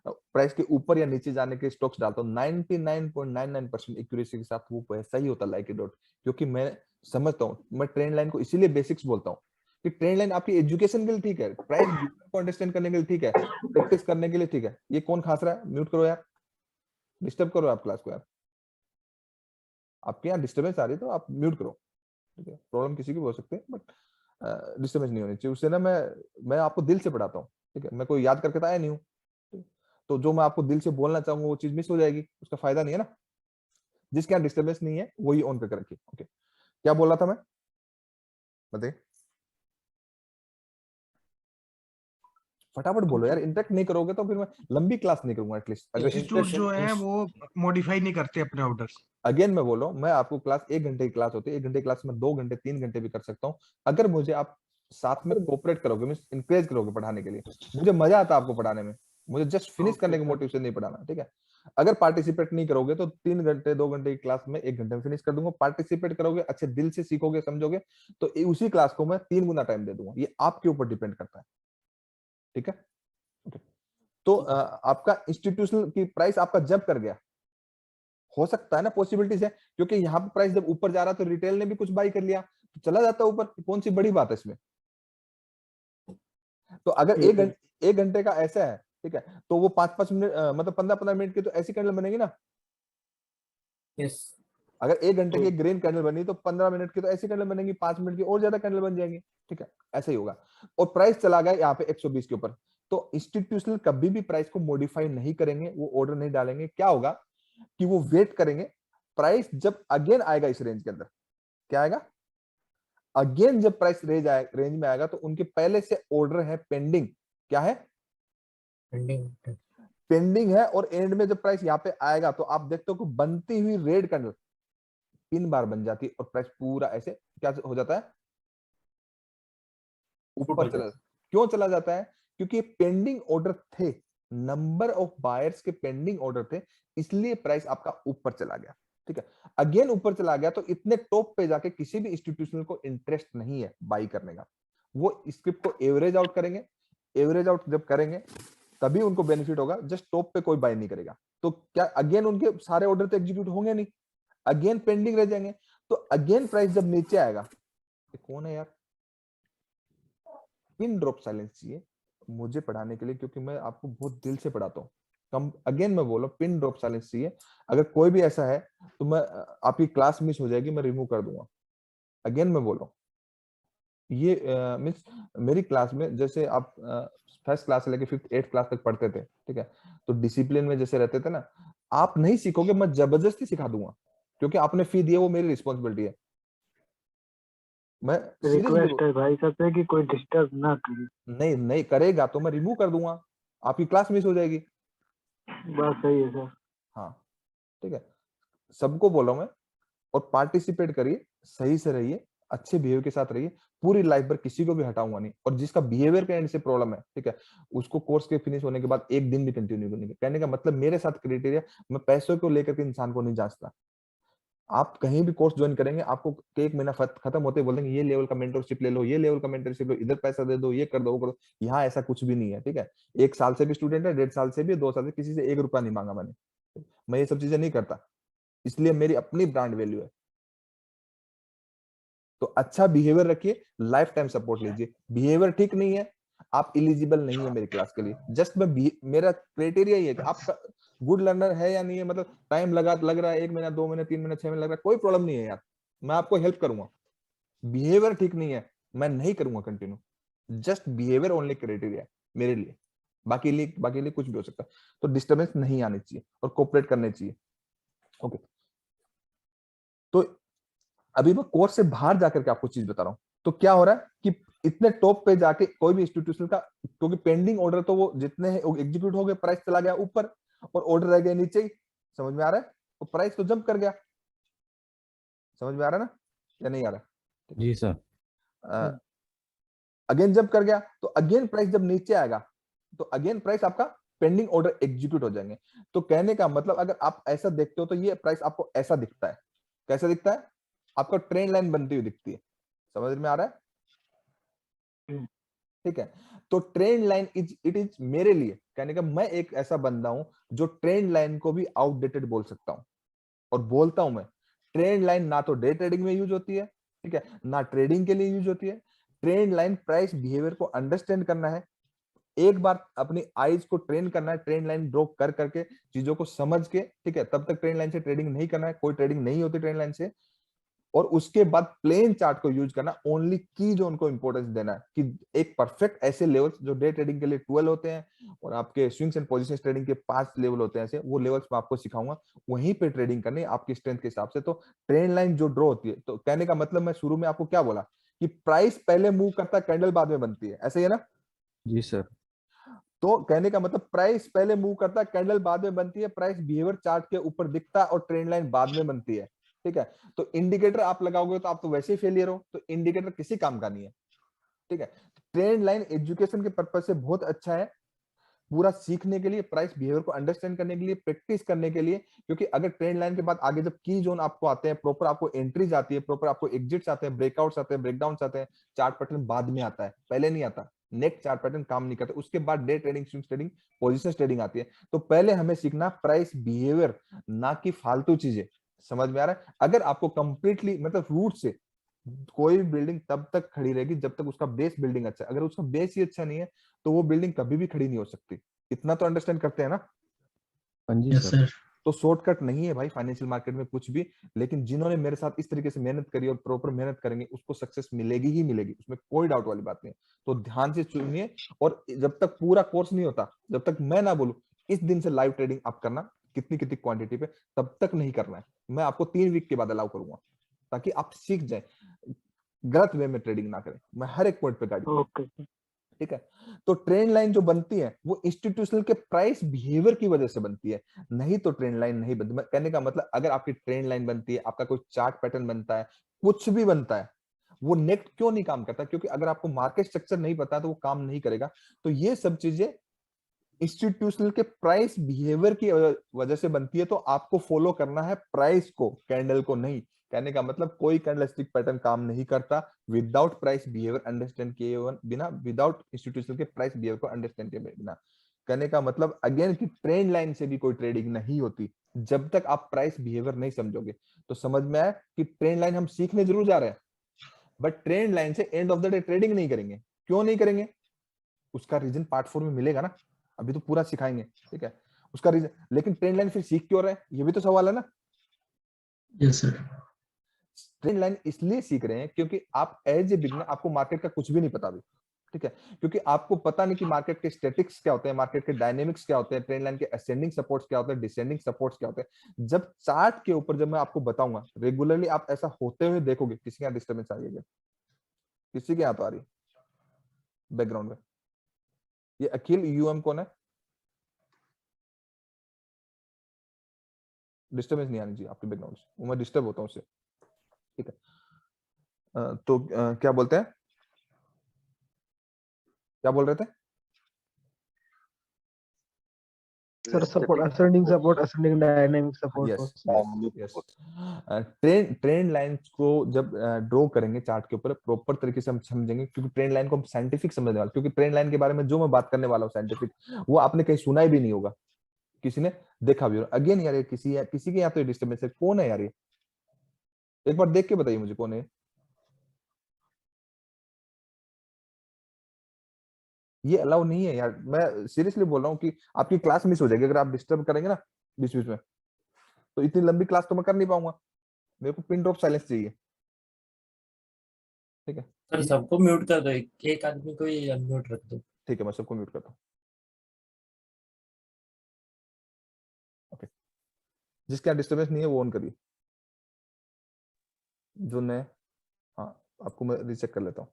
प्राइस के ऊपर या नीचे जाने के स्टॉक्स डालता हूँ, 99.99% एक्यूरेसी के साथ वो वैसा ही होता है, लाइक इट डॉट। क्योंकि मैं समझता हूँ, मैं ट्रेंड लाइन को इसीलिए बेसिक्स बोलता हूँ कि ट्रेंड लाइन आपकी एजुकेशन के लिए ठीक है, प्राइस को अंडरस्टैंड करने के लिए ठीक है, प्रैक्टिस करने के लिए ठीक है। ये कौन खास रहा है? म्यूट करो यार, डिस्टर्ब करो आप क्लास को यार, आपके यहाँ डिस्टर्बेंस आ रही है तो आप म्यूट करो, ठीक है। प्रॉब्लम किसी की भी हो सकती है, बट डिस्टर्बेंस नहीं होनी चाहिए। उससे ना मैं आपको दिल से पढ़ाता हूँ, ठीक है, मैं कोई याद करके तो आया नहीं हूँ, तो जो मैं आपको दिल से बोलना चाहूंगा वो चीज मिस हो जाएगी, उसका फायदा नहीं है ना। जिसके यहाँ डिस्टर्बेंस नहीं है वही ऑन करके रखिए, ओके। क्या बोल रहा था मैं, बताइए, फटाफट बोलो यार, इंटरेक्ट नहीं करोगे तो फिर मैं लंबी क्लास नहीं करूंगा। एटलीस्ट अगर इंस्टीट्यूट जो है वो मॉडिफाई नहीं करते अपने ऑर्डर्स। अगेन मैं बोल रहा हूँ, मैं आपको क्लास 1 घंटे की क्लास होती है, 1 घंटे की क्लास में 2 घंटे 3 घंटे भी कर सकता हूँ, अगर मुझे आप साथ में कोऑपरेट करोगे, मींस इंकरेज करोगे पढ़ाने के लिए। मुझे मजा आता है आपको पढ़ाने में, मुझे जस्ट फिनिश करने के मोटिव से नहीं पढ़ाना, ठीक है। अगर पार्टिसिपेट नहीं करोगे तो 3 घंटे 2 घंटे की क्लास में 1 घंटे में फिनिश कर दूंगा। पार्टिसिपेट करोगे, अच्छे दिल से सीखोगे, समझोगे, तो उसी क्लास को मैं 3 गुना टाइम दे दूंगा। ये आपके ऊपर डिपेंड करता है, ठीक है। तो आपका इंस्टीट्यूशनल की प्राइस आपका जंप कर गया, हो सकता है ना, पॉसिबिलिटीज है, क्योंकि यहाँ पे प्राइस जब ऊपर जा रहा तो रिटेल ने भी कुछ बाई कर लिया, तो चला जाता है ऊपर, कौन सी बड़ी बात है इसमें। तो अगर एक घंटे का ऐसा है, ठीक है, तो वो 5-5 मिनट, मतलब 15-15 मिनट की तो ऐसी कैंडल बनेगी ना। यस, अगर 1 घंटे की ग्रीन कैंडल बनी तो 15 मिनट की तो ऐसी कैंडल बनेगी, 5 मिनट की और ज्यादा कैंडल बन जाएंगी, ठीक है। ऐसा ही होगा। और प्राइस चला गया यहाँ पे 120 के ऊपर, तो इंस्टीट्यूशनल कभी भी प्राइस को मॉडिफाई नहीं करेंगे, वो ऑर्डर नहीं डालेंगे। क्या होगा कि वो वेट करेंगे, प्राइस जब अगेन आएगा इस रेंज के अंदर, क्या आएगा, अगेन जब प्राइस रेंज में आएगा तो उनके पहले से ऑर्डर है पेंडिंग, क्या है, पेंडिंग है, और एंड में जब प्राइस यहाँ पे आएगा तो आप देखते हो कि बनती हुई रेड कैंडल 3 बार बन जाती है और प्राइस पूरा ऐसे क्या हो जाता है, ऊपर चला। क्यों चला जाता है? क्योंकि पेंडिंग ऑर्डर थे, नंबर ऑफ बायर्स के पेंडिंग ऑर्डर थे, इसलिए प्राइस आपका ऊपर चला गया, ठीक है। अगेन ऊपर चला गया तो इतने टॉप पे जाके किसी भी इंस्टीट्यूशनल को इंटरेस्ट नहीं है बाई करने का। वो स्क्रिप्ट को एवरेज आउट करेंगे, एवरेज आउट जब करेंगे तभी उनको बेनिफिट होगा, जस्ट टॉप पे कोई बाई नहीं करेगा। तो क्या अगेन उनके सारे ऑर्डर तो एग्जीक्यूट होंगे नहीं, अगेन पेंडिंग रह जाएंगे। तो अगेन प्राइस जब नीचे आएगा, ये कौन है यार, पिन ड्रॉप साइलेंस चाहिए मुझे पढ़ाने के लिए, क्योंकि मैं आपको बहुत दिल से पढ़ाता हूँ। कम अगेन मैं बोल रहा हूँ, पिन ड्रॉप साइलेंस चाहिए। अगर कोई भी ऐसा है तो मैं आपकी क्लास मिस हो जाएगी, मैं रिमूव कर दूंगा। अगेन मैं बोल रहा हूँ, ये मीन्स मेरी क्लास में जैसे आप फर्स्ट क्लास से लेकर 5th 8th क्लास तक पढ़ते थे, ठीक है, तो डिसिप्लिन में जैसे रहते थे ना, आप नहीं सीखोगे, मैं जबरदस्ती सिखा दूंगा, क्योंकि आपने फी दी है, वो मेरी रिस्पॉन्सिबिलिटी है। मैं रिक्वेस्ट है भाई सबसे कि कोई डिस्टर्ब ना करे। नहीं नहीं करेगा तो मैं रिमूव कर दूंगा, आपकी क्लास मिस हो जाएगी। बात सही है सर। हाँ, ठीक है, सबको बोला मैं। और पार्टिसिपेट करिए, सही से रहिए, अच्छे बिहेवियर के साथ रहिए, पूरी लाइफ भर किसी को भी हटाऊंगा नहीं। और जिसका बिहेवियर के एंड से प्रॉब्लम है, ठीक है, उसको कोर्स के फिनिश होने के बाद एक दिन भी कंटिन्यू करने कहने का मतलब मेरे साथ क्राइटेरिया, मैं पैसों को लेकर के इंसान को नहीं जांचता। आप कहीं भी कोर्स ज्वाइन करेंगे, आपको एक महीना खत्म होते बोल देंगे ये लेवल का मेंटरशिप ले लो, ये लेवल का मेंटरशिप लो, इधर पैसा दे दो, ये कर दो, वो कर दो। यहाँ ऐसा कुछ भी नहीं है, ठीक है। 1 साल से भी स्टूडेंट है, 1.5 साल से भी, 2 साल से, किसी से 1 रुपया नहीं मांगा मैंने। मैं ये सब चीजें नहीं करता, इसलिए मेरी अपनी ब्रांड वैल्यू है। तो अच्छा बिहेवियर रखिए, लाइफ टाइम सपोर्ट लीजिए। बिहेवियर ठीक नहीं है, आप इलिजिबल नहीं है मेरी क्लास के लिए। जस्ट मेरा क्राइटेरिया ये है कि आपका गुड लर्नर है या नहीं है, मतलब टाइम लग रहा है 1 महीना, 2 महीने, 3 महीने, 6 महीने लग रहा है, कोई प्रॉब्लम नहीं है यार, मैं आपको हेल्प करूंगा। बिहेवियर ठीक नहीं है, मैं नहीं करूंगा continue. Just behaviour only criteria मेरे लिए, बाकी लिए कुछ भी हो सकता है। तो डिस्टर्बेंस नहीं आनी चाहिए और कोऑपरेट करने चाहिए। ओके, तो अभी मैं कोर्स से बाहर जाकर के आपको चीज बता रहा हूं। तो क्या हो रहा है कि इतने टॉप पे जाके कोई भी इंस्टीट्यूशन का, क्योंकि पेंडिंग ऑर्डर तो वो जितने हैं एग्जीक्यूट हो गए, प्राइस चला गया ऊपर और ऑर्डर रह गया नीचे ही। समझ में आ रहा है? तो प्राइस तो जंप कर गया। समझ में आ रहा है ना या नहीं आ रहा? जी सर। अगेन जंप कर गया, तो अगेन प्राइस जब नीचे आएगा तो अगेन प्राइस आपका पेंडिंग ऑर्डर एग्जीक्यूट हो जाएंगे। तो कहने का मतलब अगर आप ऐसा देखते हो तो ये प्राइस आपको ऐसा दिखता है। कैसा दिखता है? आपका ट्रेंड लाइन बनती हुई दिखती है। समझ में आ रहा है? ठीक है। तो ट्रेंड लाइन इट इज मेरे लिए, कहने का मैं एक ऐसा बंदा हूं जो ट्रेंड लाइन को भी आउटडेटेड बोल सकता हूं। और बोलता हूं मैं, ट्रेंड लाइन ना तो डे ट्रेडिंग में यूज होती है, ठीक है, ना ट्रेडिंग के लिए यूज होती है। ट्रेंड लाइन प्राइस बिहेवियर को अंडरस्टैंड करना है, एक बार अपनी आईज को ट्रेन करना है, ट्रेंड लाइन ड्रॉ कर करके चीजों को समझ के, ठीक है, तब तक ट्रेंड लाइन से ट्रेडिंग नहीं करना है, कोई ट्रेडिंग नहीं होती ट्रेंड लाइन से। और उसके बाद प्लेन चार्ट को यूज करना, ओनली की जो उनको इंपॉर्टेंस देना है कि एक परफेक्ट ऐसे लेवल्स जो डे ट्रेडिंग के लिए 12 होते हैं और आपके स्विंग्स एंड पोजीशन ट्रेडिंग के 5 लेवल होते हैं, ऐसे वो लेवल्स मैं आपको सिखाऊंगा, वहीं पे ट्रेडिंग करनी है आपकी स्ट्रेंथ के हिसाब से। तो ट्रेंड लाइन जो ड्रॉ होती है, तो कहने का मतलब मैं शुरू में आपको क्या बोला कि प्राइस पहले मूव करता है, कैंडल बाद में बनती है, ऐसे ही है ना? जी सर। तो कहने का मतलब प्राइस पहले मूव करता है, कैंडल बाद में बनती है, प्राइस बिहेवियर चार्ट के ऊपर दिखता है और ट्रेंड लाइन बाद में बनती है, ठीक है। तो इंडिकेटर आप लगाओगे तो आप तो वैसे ही फेलियर हो, तो इंडिकेटर किसी काम का नहीं है, ठीक है। ट्रेंड लाइन एजुकेशन के पर्पज से बहुत अच्छा है, पूरा सीखने के लिए, प्राइस बिहेवियर को अंडरस्टैंड करने के लिए, प्रैक्टिस करने के लिए। क्योंकि अगर ट्रेंड लाइन के बाद आगे जब की जोन आपको आते हैं, प्रॉपर आपको एंट्रीज आती है, प्रॉपर आपको एग्जिट्स आते हैं, ब्रेकआउट्स आते हैं, ब्रेकडाउन्स आते हैं, चार्ट पैटर्न बाद में आता है, पहले नहीं आता। नेक्स्ट चार्ट पैटर्न काम नहीं करता, उसके बाद day trading, swing trading, position trading आती है। तो पहले हमें सीखना प्राइस बिहेवियर, ना कि फालतू चीजें। समझ में आ रहा है? अगर आपको कंप्लीटली मतलब रूट से, कोई बिल्डिंग तब तक खड़ी रहेगी जब तक उसका बेस बिल्डिंग अच्छा है। अगर उसका बेस ही अच्छा नहीं है तो वो बिल्डिंग कभी भी खड़ी नहीं हो सकती। इतना तो अंडरस्टैंड करते हैं ना? हाँ जी यस सर। सर। तो शॉर्टकट नहीं है भाई फाइनेंशियल मार्केट में कुछ भी। लेकिन जिन्होंने मेरे साथ इस तरीके से मेहनत करी और प्रॉपर मेहनत करेंगे, उसको सक्सेस मिलेगी ही मिलेगी, उसमें कोई डाउट वाली बात नहीं है। तो ध्यान से सुनिए, और जब तक पूरा कोर्स नहीं होता, जब तक मैं ना बोलूं इस दिन से लाइव ट्रेडिंग आप करना, कितनी कितनी क्वांटिटी पे, तब तक नहीं करना है। मैं आपको 3 वीक के बाद अलाउ करूंगा, ताकि आप सीख जाए, गलत वे में ट्रेडिंग ना करें। मैं हर एक पॉइंट पे गाइड करूंगा, ओके सर। ठीक है। तो ट्रेंड लाइन जो बनती है वो इंस्टीट्यूशनल के प्राइस बिहेवियर की वजह से बनती है, नहीं तो ट्रेंड लाइन नहीं बनती। कहने का मतलब अगर आपकी ट्रेंड लाइन बनती है, आपका कोई चार्ट पैटर्न बनता है, कुछ भी बनता है, वो नेट क्यों नहीं काम करता? क्योंकि अगर आपको मार्केट स्ट्रक्चर नहीं पता तो वो काम नहीं करेगा। तो ये सब चीजें इंस्टीट्यूशनल के प्राइस बिहेवियर की वजह से बनती है। तो आपको फॉलो करना है प्राइस को, कैंडल को नहीं। कहने का मतलब कोई कैंडलस्टिक पैटर्न काम नहीं करता विदाउट प्राइस बिहेवियर अंडरस्टैंड किए बिना, विदाउट इंस्टीट्यूशनल के प्राइस बिहेवियर को अंडरस्टैंड किए बिना। कहने का मतलब अगेन कि ट्रेंड लाइन से भी कोई ट्रेडिंग नहीं होती जब तक आप प्राइस बिहेवियर नहीं समझोगे। तो समझ में आया कि ट्रेंड लाइन हम सीखने जरूर जा रहे हैं, बट ट्रेंड लाइन से and of the day trading नहीं करेंगे। क्यों नहीं करेंगे? उसका रीजन पार्ट 4 में मिलेगा ना, अभी तो पूरा सिखाएंगे, ठीक है, उसका रीजन। लेकिन ट्रेंड लाइन फिर सीख क्यों रहे हैं, ये भी तो सवाल है ना। Yes sir. ट्रेंड लाइन इसलिए सीख रहे हैं क्योंकि आप एज ए बिगनर, आपको मार्केट का कुछ भी नहीं पता अभी, ठीक है। क्योंकि आपको पता नहीं कि मार्केट के स्टैटिक्स क्या होते हैं, मार्केट के डायनेमिक्स क्या होते हैं, ट्रेंड लाइन के असेंडिंग सपोर्ट्स क्या होते हैं, डिसेंडिंग सपोर्ट्स क्या होते हैं। जब चार्ट के ऊपर जब मैं आपको बताऊंगा रेगुलरली, आप ऐसा होते हुए देखोगे। किसी के यहाँ डिस्टर्बेंस आ रही है? किसी के यहाँ तो आ रही है बैकग्राउंड में? ये अखिल यूएम कौन है? डिस्टर्बेंस नहीं आनी चाहिए आपके बैकग्राउंड से, वो मैं डिस्टर्ब होता हूँ उससे, ठीक है। तो क्या बोलते हैं, क्या बोल रहे थे? Sir support ascending dynamic support yes trend lines को जब ड्रॉ करेंगे चार्ट के ऊपर प्रॉपर तरीके से हम समझेंगे, क्योंकि ट्रेंड लाइन को हम साइंटिफिक समझने वाले, क्योंकि ट्रेंड लाइन के बारे में जो मैं बात करने वाला हूँ साइंटिफिक, वो आपने कहीं सुना ही भी नहीं होगा, किसी ने देखा भी होगा। अगेन यार ये किसी के यहाँ तो डिस्टर्बेंस है, कौन है यार ये? एक बार देख के बताइए मुझे कौन है ये। अलाउ नहीं है यार, मैं सीरियसली बोल रहा हूँ कि आपकी क्लास मिस हो जाएगी अगर आप डिस्टर्ब करेंगे ना बीच बीच में, तो इतनी लंबी क्लास तो मैं कर नहीं पाऊंगा। मेरे को पिन ड्रॉप साइलेंस चाहिए, ठीक है? सर सबको म्यूट कर दो, एक आदमी को ही अनम्यूट रख दो। ठीक है, मैं सबको म्यूट करता हूँ। ओके, जिसके यहाँ डिस्टर्बेंस नहीं है वो ऑन करिए, जो नए। हाँ, आपको मैं रीचेक कर लेता हूँ,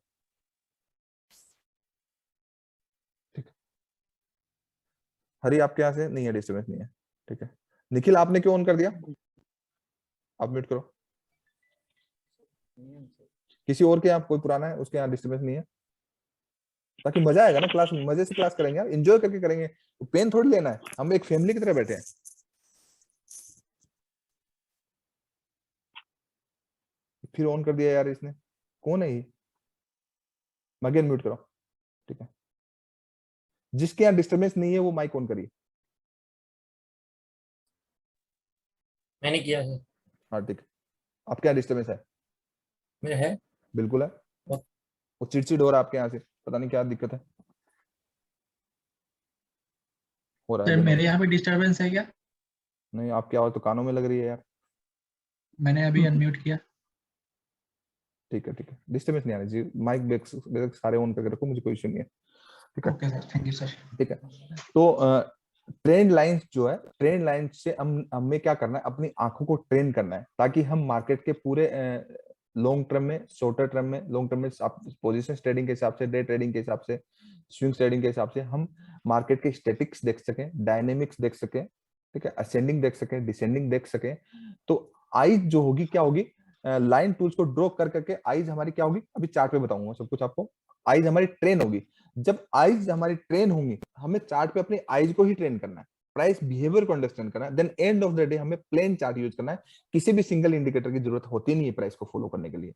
ठीक है? हरी आपके यहाँ से नहीं है, डिस्टर्बेंस नहीं है, ठीक है? निखिल आपने क्यों ऑन कर दिया? आप म्यूट करो। किसी और के यहाँ कोई पुराना है उसके यहाँ डिस्टर्बेंस नहीं है, ताकि मजा आएगा ना क्लास में, मजे से क्लास करेंगे यार, एंजॉय करके करेंगे, तो पेन थोड़ी लेना है, हम एक फैमिली की तरह बैठे हैं। फिर ऑन कर दिया यार इसने, कौन है ये? अगेन म्यूट करो, ठीक है? जिसके यहाँ डिस्टर्बेंस नहीं है वो माइक ऑन करिए। मैंने किया है। हाँ ठीक है, आपके यहाँ डिस्टर्बेंस है? मेरा है, बिल्कुल है, वो चिड़चिड़ हो रहा है आपके यहाँ से, पता नहीं क्या दिक्कत है, हो रहा है। सर मेरे यहाँ पे डिस्टरबेंस है क्या? नहीं, आपकी आवाज तो कानों में लग रही है यार। मैंने अभी अनम्यूट किया। ठीक है, ठीक है, डिस्टर्बेंस नहीं आ रही जी, माइक बैक सारे ऑन करके रखो, मुझे कोई इशू नहीं है, ठीक है? Okay sir, thank you sir. ठीक है, तो ट्रेंड लाइंस जो है, ट्रेंड लाइन से हमें क्या करना है, अपनी आंखों को ट्रेन करना है, ताकि हम मार्केट के पूरे लॉन्ग टर्म में, शॉर्टर टर्म में, लॉन्ग टर्म में पोजीशन ट्रेडिंग के हिसाब से, डे ट्रेडिंग के हिसाब से, स्विंग ट्रेडिंग के हिसाब से हम मार्केट के स्टैटिक्स देख सकें, डायनेमिक्स देख सकें, ठीक है? असेंडिंग देख सकें, डिसेंडिंग देख सकें। तो आइज जो होगी क्या होगी, लाइन टूल्स को ड्रॉ कर करके आइज हमारी क्या होगी, अभी चार्ट पे बताऊंगा सब कुछ आपको। आइज हमारी ट्रेन होगी, जब आइज हमारी ट्रेन होंगी, हमें चार्ट पे अपनी आइज को ही ट्रेन करना है, प्राइस बिहेवियर को अंडरस्टैंड करना है, then end of the day हमें प्लेन चार्ट यूज करना है। किसी भी सिंगल इंडिकेटर की जरूरत होती नहीं है प्राइस को फॉलो करने के लिए।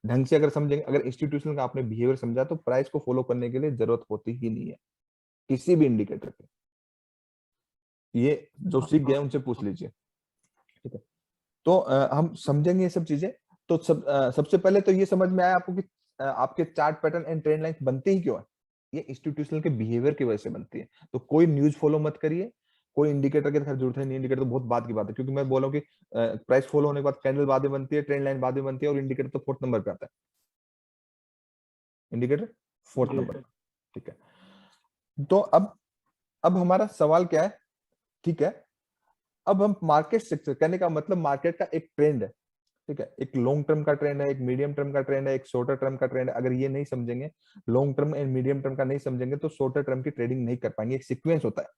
ढंग से अगर समझेंगे, अगर इंस्टीट्यूशनल का आपने बिहेवियर समझा, तो प्राइस को फॉलो करने के लिए जरूरत होती ही नहीं है किसी भी इंडिकेटर की। ये जो सीख गए उनसे पूछ लीजिए, ठीक है? तो हम समझेंगे ये सब चीजें। तो सबसे पहले तो ये समझ में आया आपको कि आपके chart pattern and trend line बनते ही क्यों है? ये इंस्टीट्यूशनल के बिहेवियर की वजह से बनती है। तो कोई न्यूज फॉलो मत करिए, कोई इंडिकेटर की खैर जरूरत है नहीं, इंडिकेटर तो बहुत बात की बात है, क्योंकि मैं बोला हूं कि प्राइस फॉलो होने के बाद कैंडल बाद में बनती है, ट्रेंड लाइन बाद में बनती है, और इंडिकेटर तो 4th नंबर पे आता है, इंडिकेटर 4th नंबर, ठीक है? तो अब हमारा सवाल क्या है, ठीक है? अब हम मार्केट स्ट्रक्चर, कहने का मतलब मार्केट का एक ट्रेंड है, ठीक है? एक लॉन्ग टर्म का ट्रेंड है, एक मीडियम टर्म का ट्रेंड है, एक शॉर्टर टर्म का ट्रेंड है। अगर ये नहीं समझेंगे, long term and medium term का नहीं समझेंगे, तो शॉर्टर टर्म की ट्रेडिंग नहीं कर पाएंगे। एक सीक्वेंस होता है,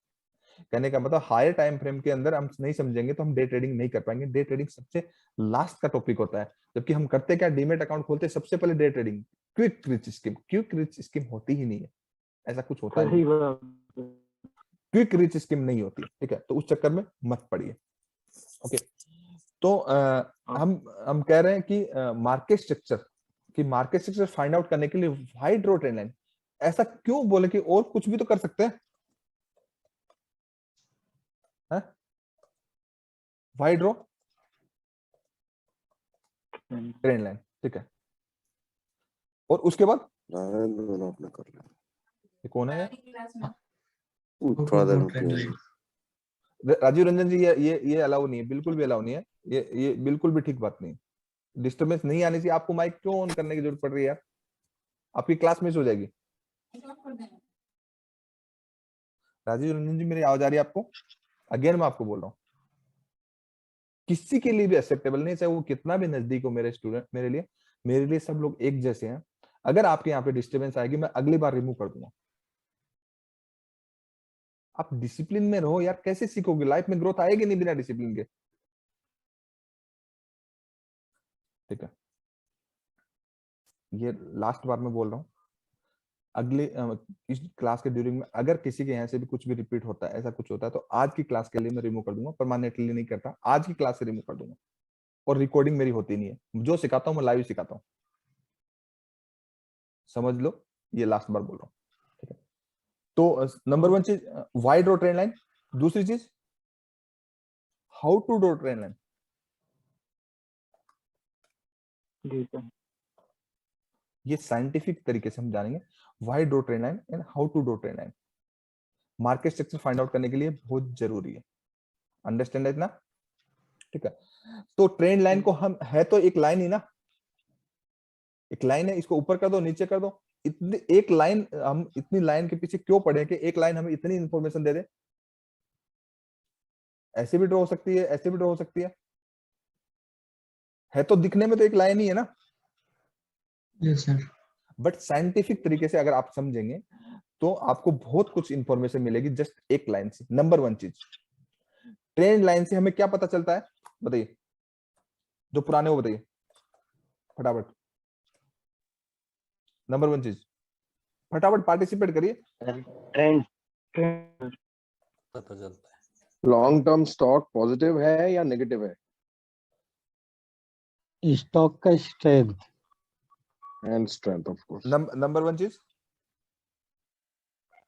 कहने का मतलब हायर टाइम फ्रेम के अंदर हम नहीं समझेंगे तो हम डे ट्रेडिंग नहीं कर पाएंगे। डे ट्रेडिंग सबसे लास्ट का टॉपिक होता है, जबकि हम करते क्या, डीमेट अकाउंट खोलते सबसे पहले day trading. Quick rich scheme, quick rich scheme होती ही नहीं है, ऐसा कुछ होता ही नहीं, क्विक रिच स्कीम नहीं होती, ठीक है? तो उस चक्कर में मत पड़िए, ओके? तो हम कह रहे हैं कि मार्केट स्ट्रक्चर फाइंड आउट करने के लिए व्हाई ड्रॉ ट्रेंड लाइन। ऐसा क्यों बोले कि और कुछ भी तो कर सकते हैं, व्हाई ड्रॉ ट्रेंड लाइन, ठीक है? और उसके बाद आपने कर लिया, ये कौन है? थोड़ा देर में राजीव रंजन जी, ये अलाउ नहीं है, बिल्कुल भी अलाउ नहीं है, ये बिल्कुल भी ठीक बात नहीं है। डिस्टर्बेंस नहीं आनी चाहिए। आपको माइक क्यों ऑन करने की जरूरत पड़ रही है यार? आपकी क्लास मिस हो जाएगी। राजीव रंजन जी, मेरी आवाज आ रही है आपको? अगेन मैं आपको बोल रहा हूँ, किसी के लिए भी एक्सेप्टेबल नहीं, चाहे वो कितना भी नजदीक हो मेरे स्टूडेंट, मेरे लिए सब लोग एक जैसे हैं। अगर आपके यहाँ पे डिस्टर्बेंस आएगी, मैं अगली बार रिमूव कर दूंगा। आप डिसिप्लिन में रहो यार, कैसे सीखोगे? लाइफ में ग्रोथ आएगी नहीं बिना डिसिप्लिन के, ठीक है? ये लास्ट बार मैं बोल रहा हूँ, अगले इस क्लास के ड्यूरिंग में अगर किसी के यहाँ से भी कुछ भी रिपीट होता है, ऐसा कुछ होता है, तो आज की क्लास के लिए मैं रिमूव कर दूंगा, परमानेंटली नहीं करता, आज की क्लास से रिमूव कर दूंगा। और रिकॉर्डिंग मेरी होती नहीं है, जो सिखाता हूँ मैं लाइव सिखाता हूँ, समझ लो, ये लास्ट बार बोल रहा हूँ, ठीक है। तो नंबर 1 चीज व्हाई ड्रॉ ट्रेंड लाइन, दूसरी चीज how to draw trend line. जी सर। ये साइंटिफिक तरीके से हम जानेंगे why draw trend line and how to draw trend line. Market structure find out करने के लिए बहुत जरूरी है, अंडरस्टैंड है इतना, ठीक है। तो ट्रेंड लाइन को हम, है तो एक लाइन ही ना, एक लाइन है, इसको ऊपर कर दो नीचे कर दो, इतनी एक लाइन, हम इतनी लाइन के पीछे क्यों पड़े कि एक लाइन हमें इतनी इंफॉर्मेशन दे दे। ऐसे भी ड्रॉ हो सकती है, ऐसे भी ड्रॉ हो सकती है तो दिखने में तो एक लाइन ही है ना, यस सर। बट साइंटिफिक तरीके से अगर आप समझेंगे तो आपको बहुत कुछ इंफॉर्मेशन मिलेगी जस्ट एक लाइन से। नंबर 1 चीज, ट्रेंड लाइन से हमें क्या पता चलता है, बताइए, जो पुराने वो बताइए फटाफट। नंबर 1 चीज, फटाफट पार्टिसिपेट करिए। ट्रेंड पता चलता है। लॉन्ग टर्म स्टॉक पॉजिटिव है या नेगेटिव है? स्टॉक का strength and strength of course. Number 1 चीज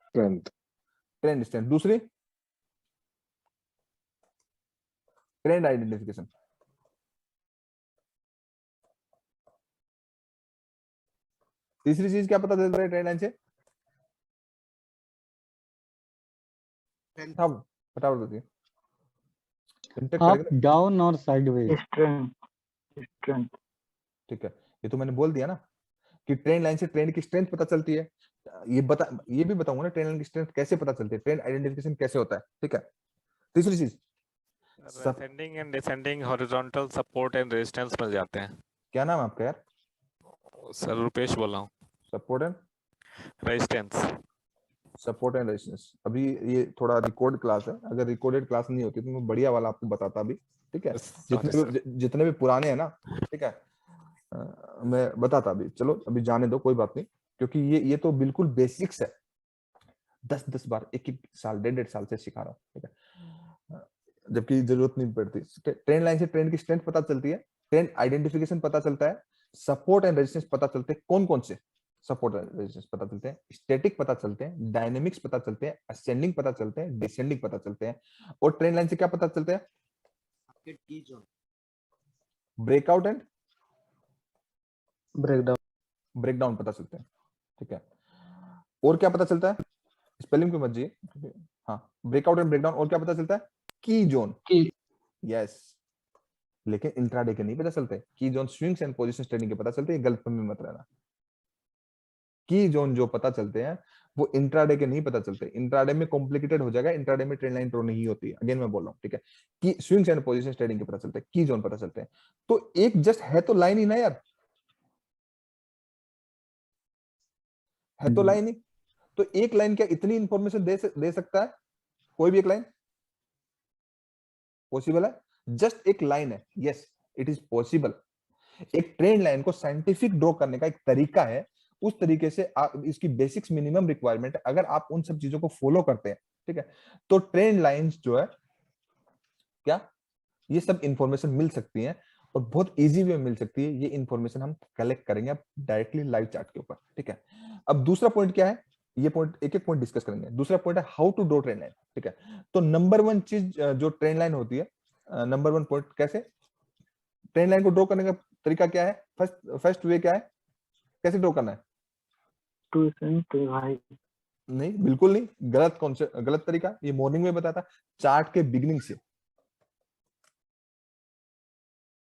स्ट्रेंथ। ट्रेंड स्ट्रेंथ, दूसरी ट्रेंड आइडेंटिफिकेशन, तीसरी चीज क्या पता चल रहा है ट्रेंड लाइन से, फटाफट बताइए, इंटरेक्ट अप करेंगे, डाउन और साइडवेज। स्ट्रेंथ ठीक है। ये तो मैंने बोल दिया ना कि ट्रेंड लाइन से ट्रेंड की स्ट्रेंथ पता चलती है, ये भी बताऊंगा ना ट्रेंड लाइन की स्ट्रेंथ कैसे पता चलती है, ट्रेंड आइडेंटिफिकेशन कैसे होता है, ठीक है। तीसरी चीज ascending and descending horizontal support and resistance मिल जाते हैं। क्या नाम है आपका यार? सर रुपेश बोल रहा हूँ। Support and resistance. अभी ये थोड़ा रिकॉर्ड क्लास है, अगर रिकॉर्डेड क्लास नहीं होती तो मैं बढ़िया वाला आपको बताता अभी, ठीक है। जितने भी पुराने हैं ना, ठीक है, मैं बताता अभी, चलो अभी जाने दो, कोई बात नहीं, क्योंकि ये तो बिल्कुल बेसिक्स है, 10 बार, एक साल, 1.5 साल से सिखा रहा हूँ, ठीक है, जबकि जरूरत नहीं पड़ती। ट्रेंड लाइन से ट्रेंड की स्ट्रेंथ पता चलती है, ट्रेंड आइडेंटिफिकेशन पता चलता है, सपोर्ट एंड रेजिस्टेंस पता चलते हैं, कौन कौन से सपोर्ट एंड रेजिस्टेंस पता चलते हैं, स्टैटिक पता चलते हैं, डायनेमिक्स पता चलते हैं, असेंडिंग पता चलते हैं, डिसेंडिंग पता चलते हैं, और ट्रेंड लाइन से क्या पता चलते हैं, ब्रेकआउट एंड ब्रेकडाउन पता चलते हैं, ठीक है। और क्या पता चलता है, स्पेलिंग पे मत जाइए, हाँ, ब्रेकआउट एंड ब्रेकडाउन, और क्या पता चलता है, की जोन, यस, लेकिन इंट्राडे के नहीं पता चलते, की zone swings and position trading के पता चलते हैं, गलतफहमी में मत रहना। की जोन जो पता चलते हैं वो इंट्राडे के नहीं पता चलते, इंट्राडे में कॉम्प्लिकेटेड हो जाएगा, इंट्राडे में ट्रेंड लाइन ड्रॉ नहीं होती है, अगेन मैं बोल रहा हूँ, ठीक है। की स्विंग्स एंड पोजीशन ट्रेडिंग के पता चलते हैं, की जोन पता चलते हैं, तो एक जस्ट है तो लाइन ही ना यार, है तो लाइन ही, तो एक लाइन क्या इतनी इंफॉर्मेशन दे सकता है, कोई भी एक लाइन पॉसिबल है, जस्ट एक लाइन है, यस इट इज पॉसिबल। एक ट्रेंड लाइन को साइंटिफिक ड्रॉ करने का एक तरीका है, उस तरीके से आप इसकी बेसिक्स मिनिमम रिक्वायरमेंट है, अगर आप उन सब चीजों को फॉलो करते हैं, ठीक है, तो ट्रेंड लाइंस जो है क्या, ये सब इंफॉर्मेशन मिल सकती है, और बहुत इजी वे में मिल सकती है, ये इंफॉर्मेशन हम कलेक्ट करेंगे अब डायरेक्टली लाइव चार्ट के ऊपर, ठीक है। अब दूसरा पॉइंट क्या है, ये पॉइंट एक एक पॉइंट डिस्कस करेंगे। दूसरा पॉइंट है how to draw trend line, ठीक है। तो नंबर 1 चीज जो ट्रेंड लाइन होती है, नंबर 1 पॉइंट, कैसे ट्रेंड लाइन को ड्रॉ करने का तरीका क्या है, फर्स्ट वे क्या है, कैसे ड्रॉ करना है, नहीं बिल्कुल नहीं, गलत कॉन्सेप्ट, गलत तरीका, ये मॉर्निंग में बताया था, चार्ट के बिगिनिंग से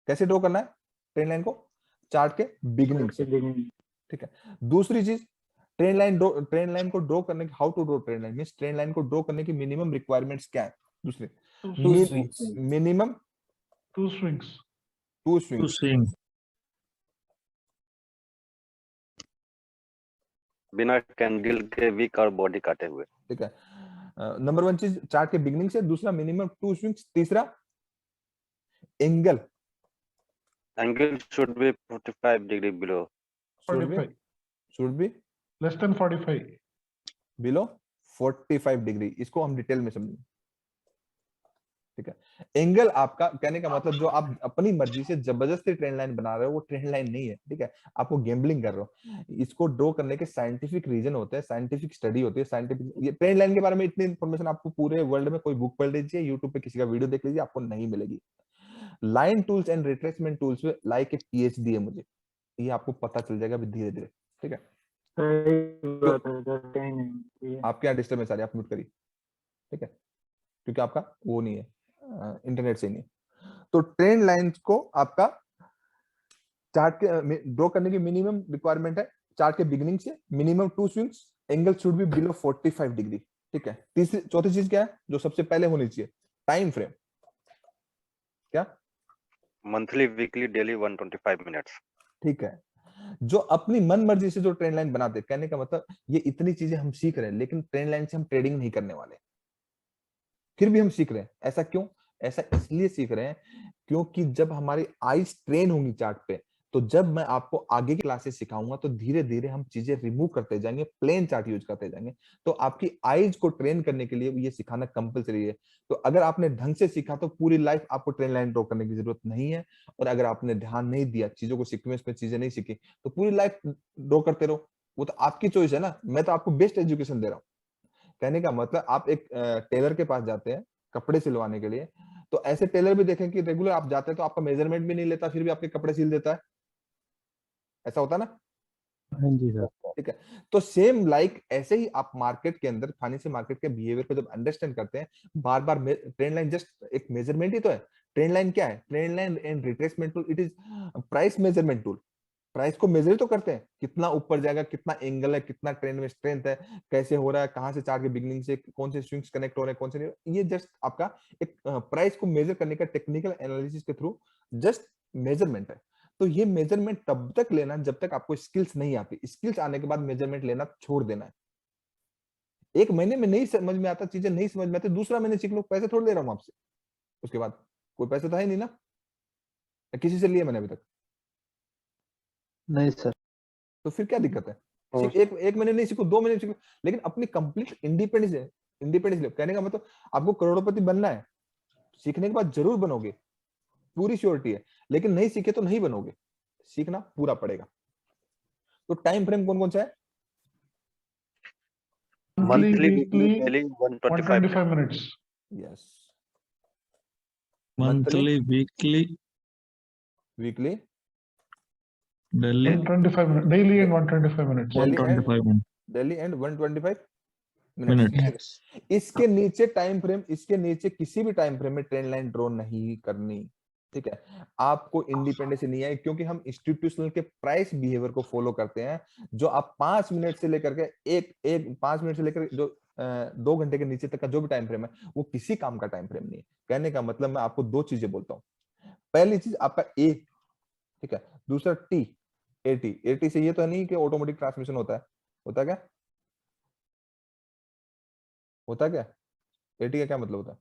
कैसे ड्रॉ करना है ट्रेंड लाइन को, चार्ट के बिगिनिंग से, ठीक है। दूसरी चीज, ट्रेंड लाइन को ड्रॉ करने की, how to draw trend line means trend line को ड्रॉ करने की मिनिमम रिक्वायरमेंट्स क्या है, दूसरे मिनिमम 2 swings. 2 स्विंग्स, बिना कैंडल के वीक और बॉडी काटे हुए, ठीक है। नंबर 1 चीज चार्ट के बिगिनिंग से, दूसरा मिनिमम 2 स्विंग्स, तीसरा angle angle should be 45 degree below, should be less than 45। Below 45 degree, इसको हम डिटेल में समझेंगे, ठीक है। एंगल आपका कहने का मतलब जो आप अपनी मर्जी से जबरदस्ती ट्रेंड लाइन बना रहे हो वो ट्रेंड लाइन नहीं है, ठीक है। आपको गैम्बलिंग कर रहे हो। इसको ड्रॉ करने के साइंटिफिक रीजन होते हैं, साइंटिफिक स्टडी होती है, साइंटिफिक, ये ट्रेंड लाइन के बारे में इतनी इन्फॉर्मेशन आपको पूरे वर्ल्ड में कोई बुक पढ़ लीजिए, यूट्यूब पे किसी का वीडियो देख लीजिए, आपको नहीं मिलेगी। Line tools and retracement tools में लाइक एक पीएचडी है मुझे, ये आपको पता चल जाएगा धीरे धीरे, ठीक है। सही बात है सर, कहीं नहीं ये आपके यहाँ डिस्टर्बेंस आ रही है, आप म्यूट करिए, ठीक है, क्योंकि आपका वो नहीं है, इंटरनेट से नहीं है। तो ट्रेंड लाइंस को आपका चार्ट के ड्रॉ करने की मिनिमम रिक्वायरमेंट है, चार्ट के बिगिनिंग से minimum 2 swings, angle should be below 45 degree, ठीक है। तीसरी चौथी चीज क्या है जो सबसे पहले होनी चाहिए, टाइम फ्रेम। क्या? Monthly, weekly, daily 125 minutes. ठीक है। जो अपनी मन मर्जी से जो ट्रेंड लाइन बनाते, कहने का मतलब ये इतनी चीजें हम सीख रहे हैं, लेकिन ट्रेंड लाइन से हम ट्रेडिंग नहीं करने वाले, फिर भी हम सीख रहे हैं। ऐसा क्यों? ऐसा इसलिए सीख रहे हैं क्योंकि जब हमारी आईज ट्रेन होंगी चार्ट पे, तो जब मैं आपको आगे की क्लासेस सिखाऊंगा तो धीरे धीरे हम चीजें रिमूव करते जाएंगे, प्लेन चार्ट यूज करते जाएंगे। तो आपकी आईज को ट्रेन करने के लिए ये सिखाना कंपलसरी है। तो अगर आपने ढंग से सीखा तो पूरी लाइफ आपको ट्रेंड लाइन ड्रॉ करने की जरूरत नहीं है, और अगर आपने ध्यान नहीं दिया, चीजों को सीक्वेंस में चीजें नहीं सीखी, तो पूरी लाइफ ड्रॉ करते रहो। वो तो आपकी चॉइस है ना, मैं तो आपको बेस्ट एजुकेशन दे रहा हूँ। कहने का मतलब आप एक टेलर के पास जाते हैं कपड़े सिलवाने के लिए, तो ऐसे टेलर भी देखें कि रेगुलर आप जाते हैं तो आपका मेजरमेंट भी नहीं लेता, फिर भी आपके कपड़े सिल देता है, ऐसा होता है ना? हाँ जी सर। ठीक है। तो सेम लाइक ऐसे ही आप मार्केट के अंदर, फाइनेंशियल मार्केट के बिहेवियर को जब अंडरस्टैंड करते हैं, बार बार ट्रेंड लाइन जस्ट एक मेजरमेंट ही तो है। ट्रेंड लाइन क्या है? Trend line and retracement tool, it is price measurement tool. Price को मेजर तो करते हैं, कितना ऊपर जाएगा, कितना एंगल है, कितना ट्रेंड में स्ट्रेंथ है, कैसे हो रहा है, कहां से चार्ट के बिगिनिंग से कौन से स्विंग्स कनेक्ट हो रहे हैं, कौन से नहीं। ये जस्ट आपका एक प्राइस को मेजर करने का टेक्निकल एनालिसिस के थ्रू जस्ट मेजरमेंट है। तो ये मेजरमेंट तब तक लेना जब तक आपको स्किल्स नहीं आती, स्किल्स आने के बाद मेजरमेंट लेना छोड़ देना है। एक महीने में नहीं समझ में आता, चीजें नहीं समझ में आती, दूसरा महीने सीख लो, पैसे थोड़ी ले रहा हूं आपसे, उसके बाद कोई पैसे तो है नहीं ना, किसी से लिए मैंने अभी तक? नहीं सर। तो फिर क्या दिक्कत है? एक महीने नहीं सीखो, 2 महीने सीखो, लेकिन अपनी कंप्लीट इंडिपेंडेंस है। इंडिपेंडेंस कहने का मतलब आपको करोड़पति बनना है, सीखने के बाद जरूर बनोगे, पूरी श्योरिटी है, लेकिन नहीं सीखे तो नहीं बनोगे, सीखना पूरा पड़ेगा। तो टाइम फ्रेम कौन कौन सा है? Monthly, weekly, daily 125 minutes. Yes, monthly, weekly, weekly, daily, 125 minute daily and 125 minutes. 125 minute daily and 125 minute. Minutes. इसके नीचे टाइम फ्रेम, इसके नीचे किसी भी टाइम फ्रेम में ट्रेंड लाइन ड्रॉ नहीं करनी, ठीक है। आपको इंडिपेंडेंस नहीं है, क्योंकि हम इंस्टीट्यूशनल के प्राइस बिहेवियर को फॉलो करते हैं। जो आप 5 मिनट से लेकर के एक 5 मिनट से लेकर जो 2 घंटे के नीचे तक का जो भी टाइम फ्रेम है, वो किसी काम का टाइम फ्रेम नहीं है। कहने का मतलब मैं आपको 2 चीजें बोलता हूँ। पहली चीज आपका ए, ठीक है, दूसरा टी, एटी। एटी से ये तो नहीं कि ऑटोमेटिक ट्रांसमिशन होता है, होता क्या? होता क्या? एटी का क्या मतलब होता है?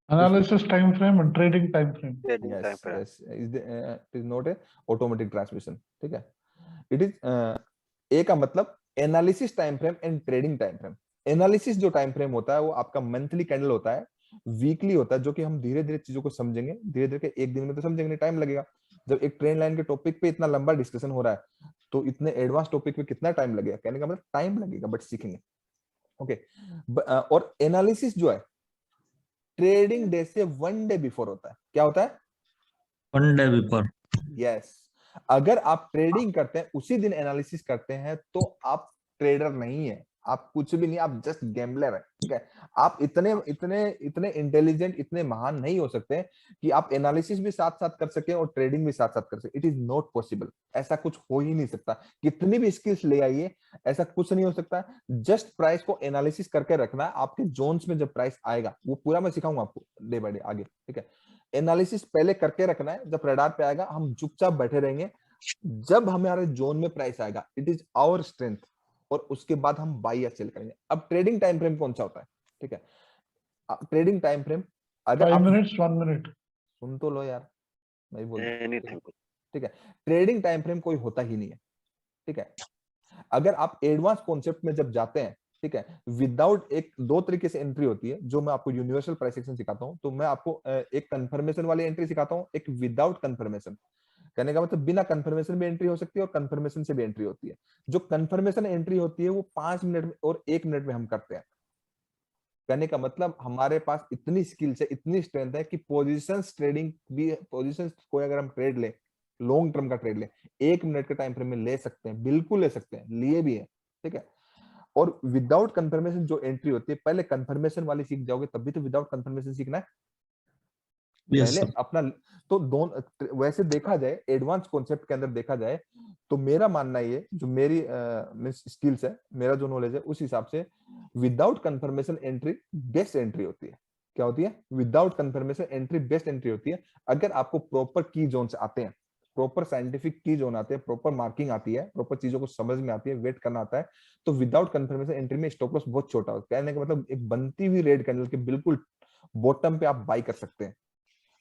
Analysis time frame and trading time frame. yes yes it is not a automatic transmission, ठीक है। it is ए का मतलब analysis time frame and trading time frame. Analysis जो टाइम फ्रेम होता है वो आपका मंथली कैंडल होता है, वीकली होता है, जो कि हम धीरे धीरे चीजों को समझेंगे, धीरे धीरे एक दिन में तो समझेंगे नहीं, टाइम लगेगा। जब एक ट्रेंड लाइन के टॉपिक पे इतना लंबा डिस्कशन हो रहा है, तो इतने एडवांस टॉपिक पे कितना टाइम लगेगा? कहने का मतलब टाइम लगेगा, बट सीखेंगे, ओके। और एनालिसिस जो है ट्रेडिंग डे से 1 डे बिफोर होता है। क्या होता है? 1 डे बिफोर। यस। अगर आप ट्रेडिंग करते हैं, उसी दिन एनालिसिस करते हैं, तो आप ट्रेडर नहीं है, आप कुछ भी नहीं, आप जस्ट गैम्बलर है, ठीक है। आप इतने इतने इतने इंटेलिजेंट, इतने महान नहीं हो सकते कि आप एनालिसिस भी साथ साथ कर सके और ट्रेडिंग भी साथ साथ कर सके। इट इज नॉट पॉसिबल, ऐसा कुछ हो ही नहीं सकता। कितनी भी स्किल्स ले आइए, ऐसा कुछ नहीं हो सकता। जस्ट प्राइस को एनालिसिस करके रखना है। आपके जोन्स में जब प्राइस आएगा, वो पूरा मैं सिखाऊंगा आपको डे बाय डे आगे, ठीक है। एनालिसिस पहले करके रखना है, जब रडार पे आएगा हम चुपचाप बैठे रहेंगे। जब हमारे जोन में प्राइस आएगा, इट इज आवर स्ट्रेंथ, और उसके बाद हम बाई या सेल करेंगे। अब ट्रेडिंग टाइम फ्रेम कौन सा होता है, ठीक है। ट्रेडिंग टाइम फ्रेम, अगर 5 आप मिनट्स 1 मिनट। सुन तो लो यार, मैं बोल, एनीथिंग। ठीक है। ट्रेडिंग टाइम फ्रेम कोई होता ही नहीं है, ठीक है। अगर आप एडवांस कॉन्सेप्ट में जब जाते हैं, ठीक है, विदाउट एक दो तरीके से एंट्री होती है जो मैं आपको यूनिवर्सल प्राइस एक्शन सिखाता हूं। तो मैं आपको एक कंफर्मेशन वाली एंट्री सिखाता हूं, एक विदाउट कंफर्मेशन। कहने का मतलब बिना कंफर्मेशन भी एंट्री हो सकती है और कंफर्मेशन से भी एंट्री होती है। जो कंफर्मेशन एंट्री होती है वो 5 मिनट में और 1 मिनट में हम करते हैं। कहने का मतलब हमारे पास इतनी स्किल्स है, इतनी स्ट्रेंथ है कि पोजीशंस ट्रेडिंग भी, पोजीशंस कोई अगर हम ट्रेड ले, लॉन्ग टर्म का ट्रेड ले, 1 मिनट के टाइम फ्रेम में ले सकते हैं, बिल्कुल ले सकते हैं, लिए भी है, ठीक है। और विदाउट कंफर्मेशन जो एंट्री होती है, पहले कंफर्मेशन वाली सीख जाओगे तभी तो विदाउट कंफर्मेशन सीखना है। Yes, पहले sir. अपना तो दोनों वैसे देखा जाए, एडवांस कॉन्सेप्ट के अंदर देखा जाए तो मेरा मानना ये, जो मेरी स्किल्स है, मेरा जो नॉलेज है, उस हिसाब से without confirmation entry best entry होती है। क्या होती है? Without confirmation entry best entry होती है। अगर आपको प्रॉपर की जोन्स आते हैं, प्रॉपर साइंटिफिक की जोन आते हैं, प्रॉपर मार्किंग आती है, प्रॉपर चीजों को समझ में आती है, वेट करना आता है, तो विदाउट कंफर्मेशन एंट्री में स्टॉप लॉस बहुत छोटा होता है। कहने का मतलब एक बनती हुई रेड कैंडल के बिल्कुल बॉटम पे आप बाई कर सकते हैं।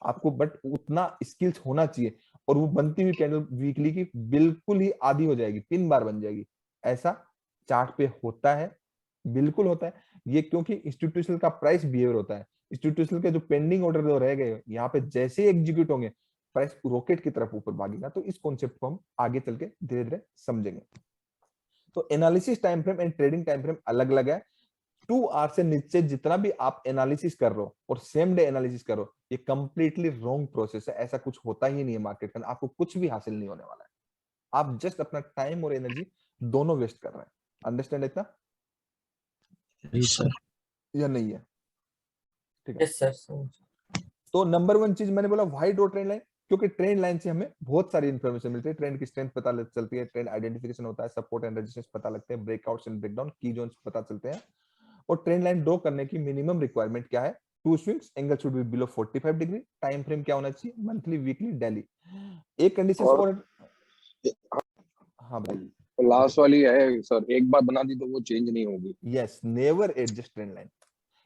आपको बट उतना स्किल्स होना चाहिए, और वो बनती हुई कैंडल वीकली की बिल्कुल ही आधी हो जाएगी, 3 बार बन जाएगी। ऐसा चार्ट पे होता है, बिल्कुल होता है ये, क्योंकि इंस्टीट्यूशनल का प्राइस बिहेवियर होता है। इंस्टीट्यूशनल के जो पेंडिंग ऑर्डर जो रह गए यहाँ पे जैसे ही एग्जीक्यूट होंगे, प्राइस रॉकेट की तरफ ऊपर भागेगा। तो इस कॉन्सेप्ट को हम आगे चल के धीरे धीरे समझेंगे। तो analysis time frame and trading time frame अलग अलग है। 2 आवर से नीचे जितना भी आप एनालिसिस कर रहे हो और सेम डे एनालिसिस करो, ये कंप्लीटली रॉन्ग प्रोसेस है। ऐसा कुछ होता ही नहीं है मार्केट के अंदर, आपको कुछ भी हासिल नहीं होने वाला है। आप जस्ट अपना टाइम और एनर्जी दोनों वेस्ट कर रहे हैं। अंडरस्टैंड इतना Yes, sir. या नहीं है? ठीक है। Yes sir. तो नंबर 1 चीज मैंने बोला, व्हाई ड्रॉ ट्रेंड लाइन, क्योंकि ट्रेंड लाइन से हमें बहुत सारी इन्फॉर्मेशन मिलती है। ट्रेंड की स्ट्रेंथ पता चलती है, ट्रेंड आइडेंटिफिकेशन होता है, सपोर्ट एंड रेजिस्टेंस पता लगते हैं, ब्रेकआउट्स एंड ब्रेकडाउन, की जोन्स पता चलते हैं। और ट्रेंड लाइन ड्रॉ करने की मिनिमम रिक्वायरमेंट क्या है? 2 swings, angle should be below 45 degree, time frame क्या होना चाहिए? Monthly, weekly, daily. एक कंडीशन और हाँ भाई, लास्ट वाली है सर, एक बार बना दी तो वो चेंज नहीं होगी। Yes, never adjust trend line.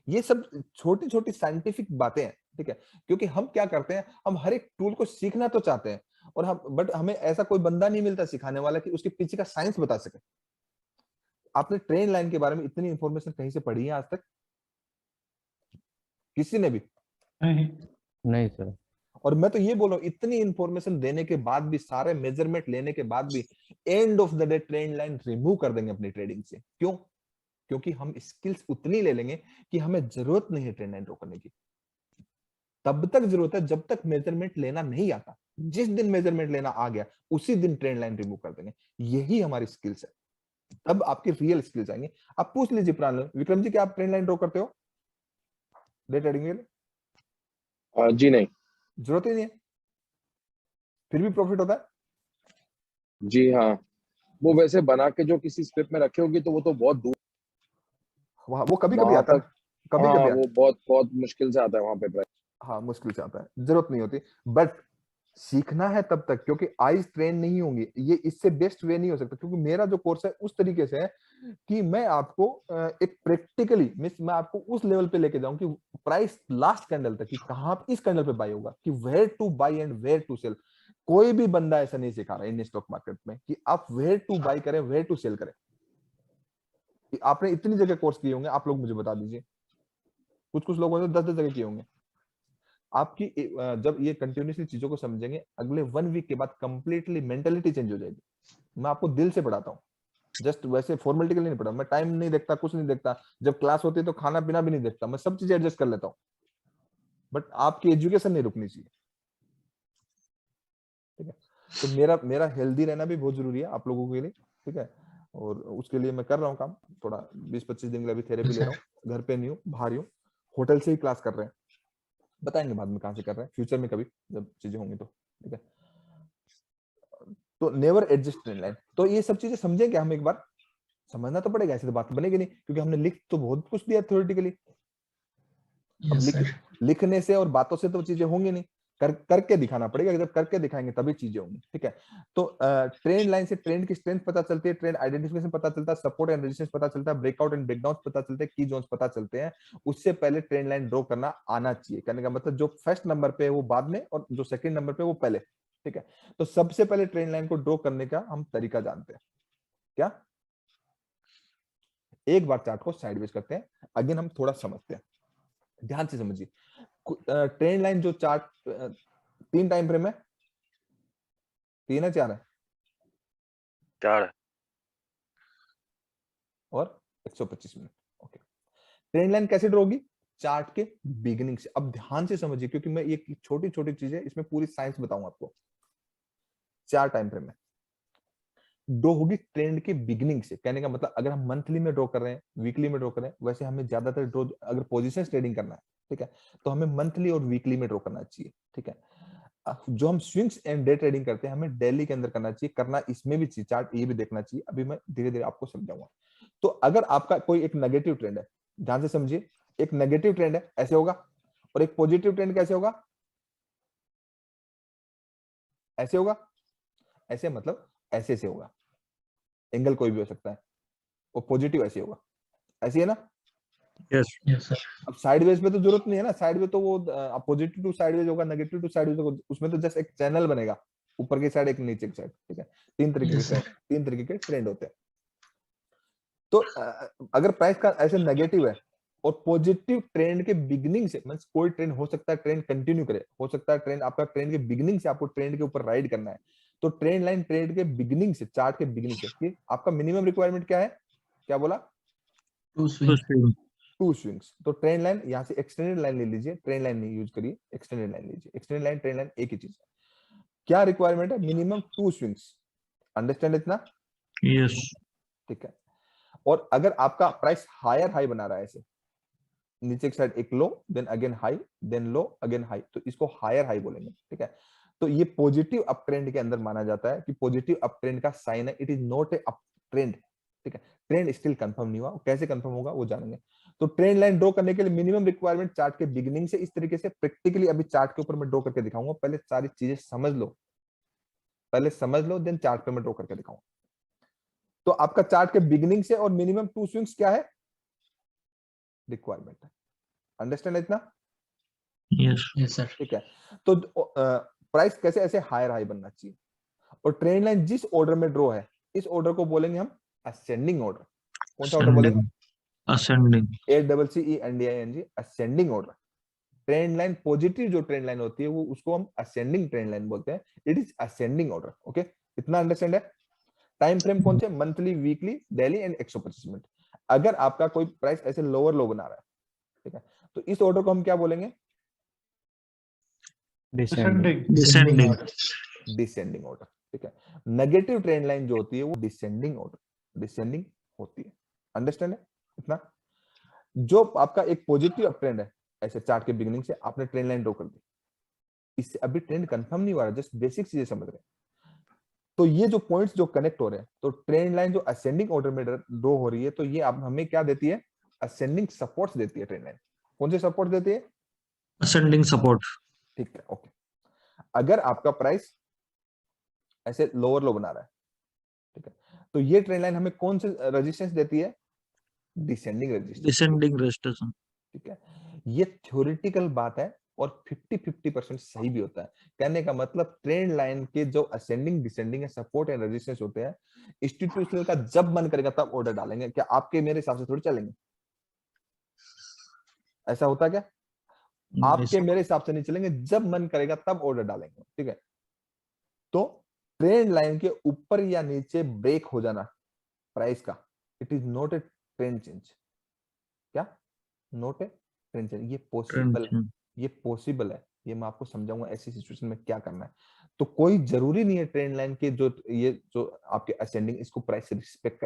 ये सब छोटी छोटी साइंटिफिक बातें हैं, ठीक है। क्योंकि हम क्या करते हैं, हम हर एक टूल को सीखना तो चाहते हैं, और हम बट हमें ऐसा कोई बंदा नहीं मिलता सिखाने वाला कि उसके पीछे का साइंस बता सके। आपने ट्रेंड लाइन के बारे में इतनी इंफॉर्मेशन कहीं से पढ़ी है आज तक? किसी ने भी नहीं सर। और मैं तो ये बोल रहा हूँ, इतनी इंफॉर्मेशन देने के बाद भी, सारे मेजरमेंट लेने के बाद भी, and of the day trend line remove कर देंगे अपनी ट्रेडिंग से। क्यों? क्योंकि हम स्किल्स उतनी ले लेंगे कि हमें जरूरत नहीं है ट्रेंड लाइन ड्रॉ करने की। तब तक जरूरत है जब तक मेजरमेंट लेना नहीं आता। जिस दिन मेजरमेंट लेना आ गया, उसी दिन ट्रेंड लाइन रिमूव कर देंगे। यही हमारी स्किल्स है, तब आपकी रियल स्किल्स आएंगे। आप पूछ लीजिए प्राण विक्रम जी, क्या आप ट्रेंड लाइन ड्रॉ करते हो डे ट्रेडिंग के लिए? जी नहीं। जरूरत ही नहीं है, फिर भी प्रॉफिट होता है। जी हाँ, वो वैसे बना के जो किसी स्क्रिप्ट में रखे होगी तो वो तो बहुत दूर, वो कभी कभी वहां आता है, तक कभी हाँ, कभी वो बहुत बहुत मुश्किल से आता है वहां पे प्राइस। हाँ, मुश्किल से आता है, जरूरत नहीं होती। बट सीखना है तब तक, क्योंकि आईज ट्रेन नहीं होंगी। ये इससे बेस्ट वे नहीं हो सकता, क्योंकि मेरा जो कोर्स है उस तरीके से है कि मैं आपको एक प्रैक्टिकली मैं आपको उस लेवल पे लेके जाऊं कि प्राइस लास्ट कैंडल तक, कि कहां इस कैंडल पे बाय होगा, कि where to buy and where to sell. कोई भी बंदा ऐसा नहीं सिखा रहा इंडियन स्टॉक मार्केट में कि आप वेयर टू बाय करें, वेयर टू सेल करें। आपने इतनी जगह कोर्स किए होंगे, आप लोग मुझे बता दीजिए, कुछ लोगों ने 10-10 जगह किए होंगे। आपकी जब ये कंटिन्यूसली चीजों को समझेंगे, अगले 1 वीक के बाद कंप्लीटली मेंटेलिटी चेंज हो जाएगी। मैं आपको दिल से पढ़ाता हूँ, जस्ट वैसे फॉर्मेलिटी के लिए नहीं पढ़ा। मैं टाइम नहीं देखता, कुछ नहीं देखता। जब क्लास होती है तो खाना पीना भी नहीं देखता, मैं सब चीजें एडजस्ट कर लेता हूँ। बट आपकी एजुकेशन नहीं रुकनी चाहिए, ठीक है। तो मेरा हेल्दी रहना भी बहुत जरूरी है आप लोगों के लिए, ठीक है। और उसके लिए मैं कर रहा हूँ काम, थोड़ा 20-25 दिन के लिए अभी थेरेपी ले रहा हूँ। घर पे नहीं हूँ, बाहर ही हूँ, होटल से ही क्लास कर रहे हैं। बताएंगे बाद में कहां से कर रहे हैं, फ्यूचर में कभी जब चीजें होंगी तो, ठीक है। तो नेवर एडजस्ट ट्रेंड लाइन। तो ये सब चीजें समझेंगे हम, एक बार समझना तो पड़ेगा, ऐसे तो बात बनेगी नहीं, क्योंकि हमने लिख तो बहुत कुछ दिया थ्योरेटिकली। अब लिखने से और बातों से तो चीजें होंगी नहीं, करके दिखाना पड़ेगा। जब करके दिखाएंगे तभी चीजें होंगी, ठीक है। तो ट्रेंड लाइन से ट्रेंड की स्ट्रेंथ पता चलती है, ट्रेंड आइडेंटिफिकेशन पता चलता है, सपोर्ट एंड रेजिस्टेंस पता चलता है, ब्रेकआउट एंड ब्रेकडाउन पता चलते हैं, की जोन्स पता चलते हैं। उससे पहले ट्रेंड लाइन ड्रॉ करना आना चाहिए। कहने का मतलब जो फर्स्ट नंबर पे है वो बाद में, और जो सेकंड नंबर पे वो पहले, ठीक है। तो सबसे पहले ट्रेंड लाइन को ड्रॉ करने का हम तरीका जानते हैं। क्या एक बार चार्ट को साइडवेज करते हैं, अगेन हम थोड़ा समझते हैं, ध्यान से समझिए। ट्रेंड लाइन जो चार्ट 3 टाइम फ्रेम है, 3 है 4 है 4 और 125 मिनट। ओके, ट्रेंड लाइन कैसे ड्रॉ होगी? चार्ट के बिगिनिंग से। अब ध्यान से समझिए, क्योंकि मैं ये छोटी छोटी चीजें इसमें पूरी साइंस बताऊंगा आपको। 4 टाइम फ्रेम में ड्रॉ होगी ट्रेंड के बिगिनिंग से। कहने का मतलब अगर हम मंथली में ड्रॉ कर रहे हैं, वीकली में ड्रॉ कर रहे हैं, वैसे हमें ज्यादातर ड्रॉ अगर पोजीशन ट्रेडिंग करना है, ठीक है, तो हमें मंथली और वीकली में ड्रॉ करना चाहिए, ठीक है। जो हम स्विंग्स एंड डे ट्रेडिंग करते हैं, हमें डेली के अंदर करना चाहिए, करना इसमें भी चाहिए, चार्ट ये भी देखना चाहिए। अभी मैं धीरे धीरे आपको समझाऊंगा। तो अगर आपका कोई एक नेगेटिव ट्रेंड है, ध्यान से समझिए, एक नेगेटिव ट्रेंड है ऐसे होगा, और एक पॉजिटिव ट्रेंड कैसे होगा? ऐसे होगा। ऐसे मतलब ऐसे से होगा, एंगल कोई भी हो सकता है, और पॉजिटिव ऐसे होगा, ऐसे है ना? Yes sir. अब साइडवेज में तो जरूरत नहीं है ना, साइडवेज तो वो पॉजिटिव टू साइडवेज होगा, नेगेटिव टू साइडवेज होगा, उसमें तो जस्ट एक चैनल बनेगा, ऊपर की साइड एक नीचे की साइड, ठीक है। 3 तरीके के ट्रेंड होते हैं। तो अगर प्राइस का ऐसे नेगेटिव है और पॉजिटिव ट्रेंड के बिगिनिंग से, मींस कोई ट्रेंड हो सकता है ट्रेंड कंटिन्यू करे, हो सकता है ट्रेंड आपका ट्रेंड के बिगिनिंग से आपको ट्रेंड के ऊपर राइड करना है, तो ट्रेंड लाइन ट्रेंड के बिगिनिंग से, चार्ट के बिगिनिंग से, कि आपका मिनिमम रिक्वायरमेंट क्या है? क्या बोला? 2 स्विंग। 2 स्विंग्स। तो ट्रेंड लाइन यहाँ से एक्सटेंडेड लाइन ले लीजिए, ट्रेंड लाइन नहीं यूज करिए, एक्सटेंडेड लाइन लीजिए। एक्सटेंडेड लाइन ट्रेंड लाइन एक ही चीज है। क्या रिक्वायरमेंट है? Minimum 2 swings. अंडरस्टैंड इतना? यस। ठीक है। और अगर आपका प्राइस हायर हाई बना रहा है, ऐसे नीचे की साइड एक low, then again high, then low, again high, तो इसको हायर हाई बोलेंगे, ठीक है। तो ये पॉजिटिव अप ट्रेंड के अंदर माना जाता है कि पॉजिटिव अप ट्रेंड का साइन है, it is not A up trend, ठीक है। ट्रेंड स्टिल कंफर्म नहीं हुआ, कैसे कंफर्म होगा वो जानेंगे। तो ट्रेंड लाइन ड्रॉ करने के लिए मिनिमम रिक्वायरमेंट चार्ट के बिगिनिंग से, इस तरीके से प्रैक्टिकली अभी चार्ट के ऊपर मैं ड्रॉ करके दिखाऊंगा। पहले सारी चीजें समझ लो, पहले समझ लो, देन चार्ट पे मैं ड्रॉ करके दिखाऊंगा। तो आपका चार्ट के बिगिनिंग से और मिनिमम 2 स्विंग्स क्या है? रिक्वायरमेंट है। अंडरस्टैंड है इतना? Yes sir. ठीक है। तो प्राइस कैसे ऐसे हायर हाई बनना चाहिए, और ट्रेंड लाइन जिस ऑर्डर में ड्रॉ है, इस ऑर्डर को बोलेंगे हम असेंडिंग ऑर्डर। कौन सा ऑर्डर बोलेंगे? Ascending. ACCENDING, ascending order. Trend line positive जो ट्रेंड लाइन होती है, वो उसको हम असेंडिंग ट्रेंड लाइन बोलते हैं। It is ascending order. Okay, इतना अंडरस्टैंड है? टाइम फ्रेम कौन से? Monthly, weekly, daily and 125 minute. अगर आपका कोई प्राइस ऐसे लोअर लो बना रहा है, ठीक है, तो इस ऑर्डर को हम क्या बोलेंगे? डिसेंडिंग। डिसेंडिंग ऑर्डर, ठीक है। नेगेटिव ट्रेंड लाइन जो होती है वो डिसेंडिंग ऑर्डर, डिसेंडिंग होती है। अंडरस्टैंड है इतना? जो आपका एक पॉजिटिव अप ट्रेंड है, ऐसे चार्ट के बिगिनिंग से आपने ट्रेंड लाइन ड्रॉ कर दी, इससे अभी ट्रेंड कंफर्म नहीं हुआ है, जस्ट बेसिक चीजें समझ रहे हैं। तो ये जो पॉइंट्स जो कनेक्ट हो रहे हैं, तो ट्रेंड लाइन जो असेंडिंग ऑर्डर में ड्रॉ हो रही है, तो ये अब हमें क्या देती है? असेंडिंग सपोर्ट्स देती है ट्रेंड लाइन। कौन से सपोर्ट देती है? Ascending support. ठीक है, ओके। अगर आपका प्राइस ऐसे लोअर लो बना रहा है, ठीक है, तो ये ट्रेंड लाइन हमें कौन से रेजिस्टेंस देती है? Descending resistance. Descending resistance. ठीक है, ये थ्योरेटिकल बात है और 50-50% सही भी होता है। कहने का मतलब ट्रेंड लाइन के जो असेंडिंग डिसेंडिंग है, सपोर्ट एंड रेजिस्टेंस होते हैं, इंस्टीट्यूशनल का जब मन करेगा तब ऑर्डर डालेंगे। क्या आपके मेरे हिसाब से थोड़ी चलेंगे? ऐसा होता है क्या? आपके मेरे हिसाब से नहीं चलेंगे, जब मन करेगा तब ऑर्डर डालेंगे, ठीक है। तो ट्रेंड लाइन के ऊपर या नीचे ब्रेक हो जाना प्राइस का, it is not a trend change. क्या? Not a trend change. ये पॉसिबल है, ये पॉसिबल है, ये मैं आपको समझाऊंगा ऐसी सिचुएशन में क्या करना है। तो कोई जरूरी नहीं है ट्रेंड लाइन के जो ये जो आपके असेंडिंग, इसको प्राइस रिस्पेक्ट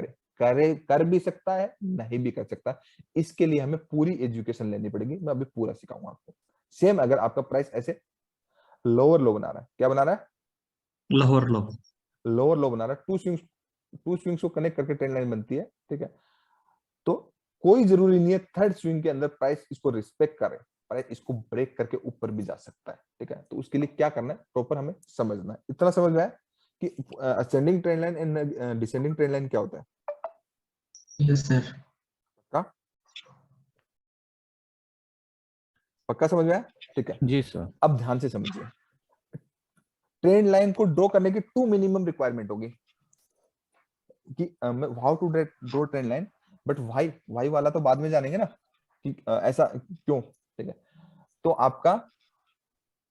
कर भी सकता है, नहीं भी कर सकता। इसके लिए हमें पूरी एजुकेशन लेनी पड़ेगी, मैं अभी पूरा सिखाऊंगा आपको। सेम अगर आपका प्राइस ऐसे लोअर लो बना रहा है, क्या बना रहा है? लोअर लो। लोअर लो बना रहा है, टू स्विंग्स को कनेक्ट करके ट्रेंड लाइन बनती है, ठीक है। तो कोई जरूरी नहीं है थर्ड स्विंग के अंदर प्राइस इसको रिस्पेक्ट करे, प्राइस इसको ब्रेक करके ऊपर भी जा सकता है, ठीक है। तो उसके लिए क्या करना है, प्रॉपर हमें समझना है। इतना समझ में आया कि ascending trend line and descending trend line क्या होता है? Yes sir. पक्का समझ में आया? ठीक है जी सर। अब ध्यान से समझिए, ट्रेंड लाइन को ड्रॉ करने की 2 मिनिमम रिक्वायरमेंट होगी कि how to draw trend line. But why वाला तो बाद में जानेंगे ना कि ऐसा क्यों, ठीक है। तो आपका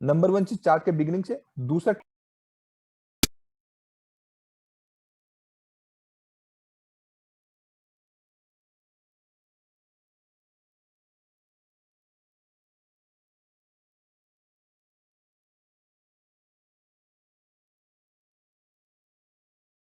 नंबर 1 चीज चार्ट के बिगिनिंग से, दूसरा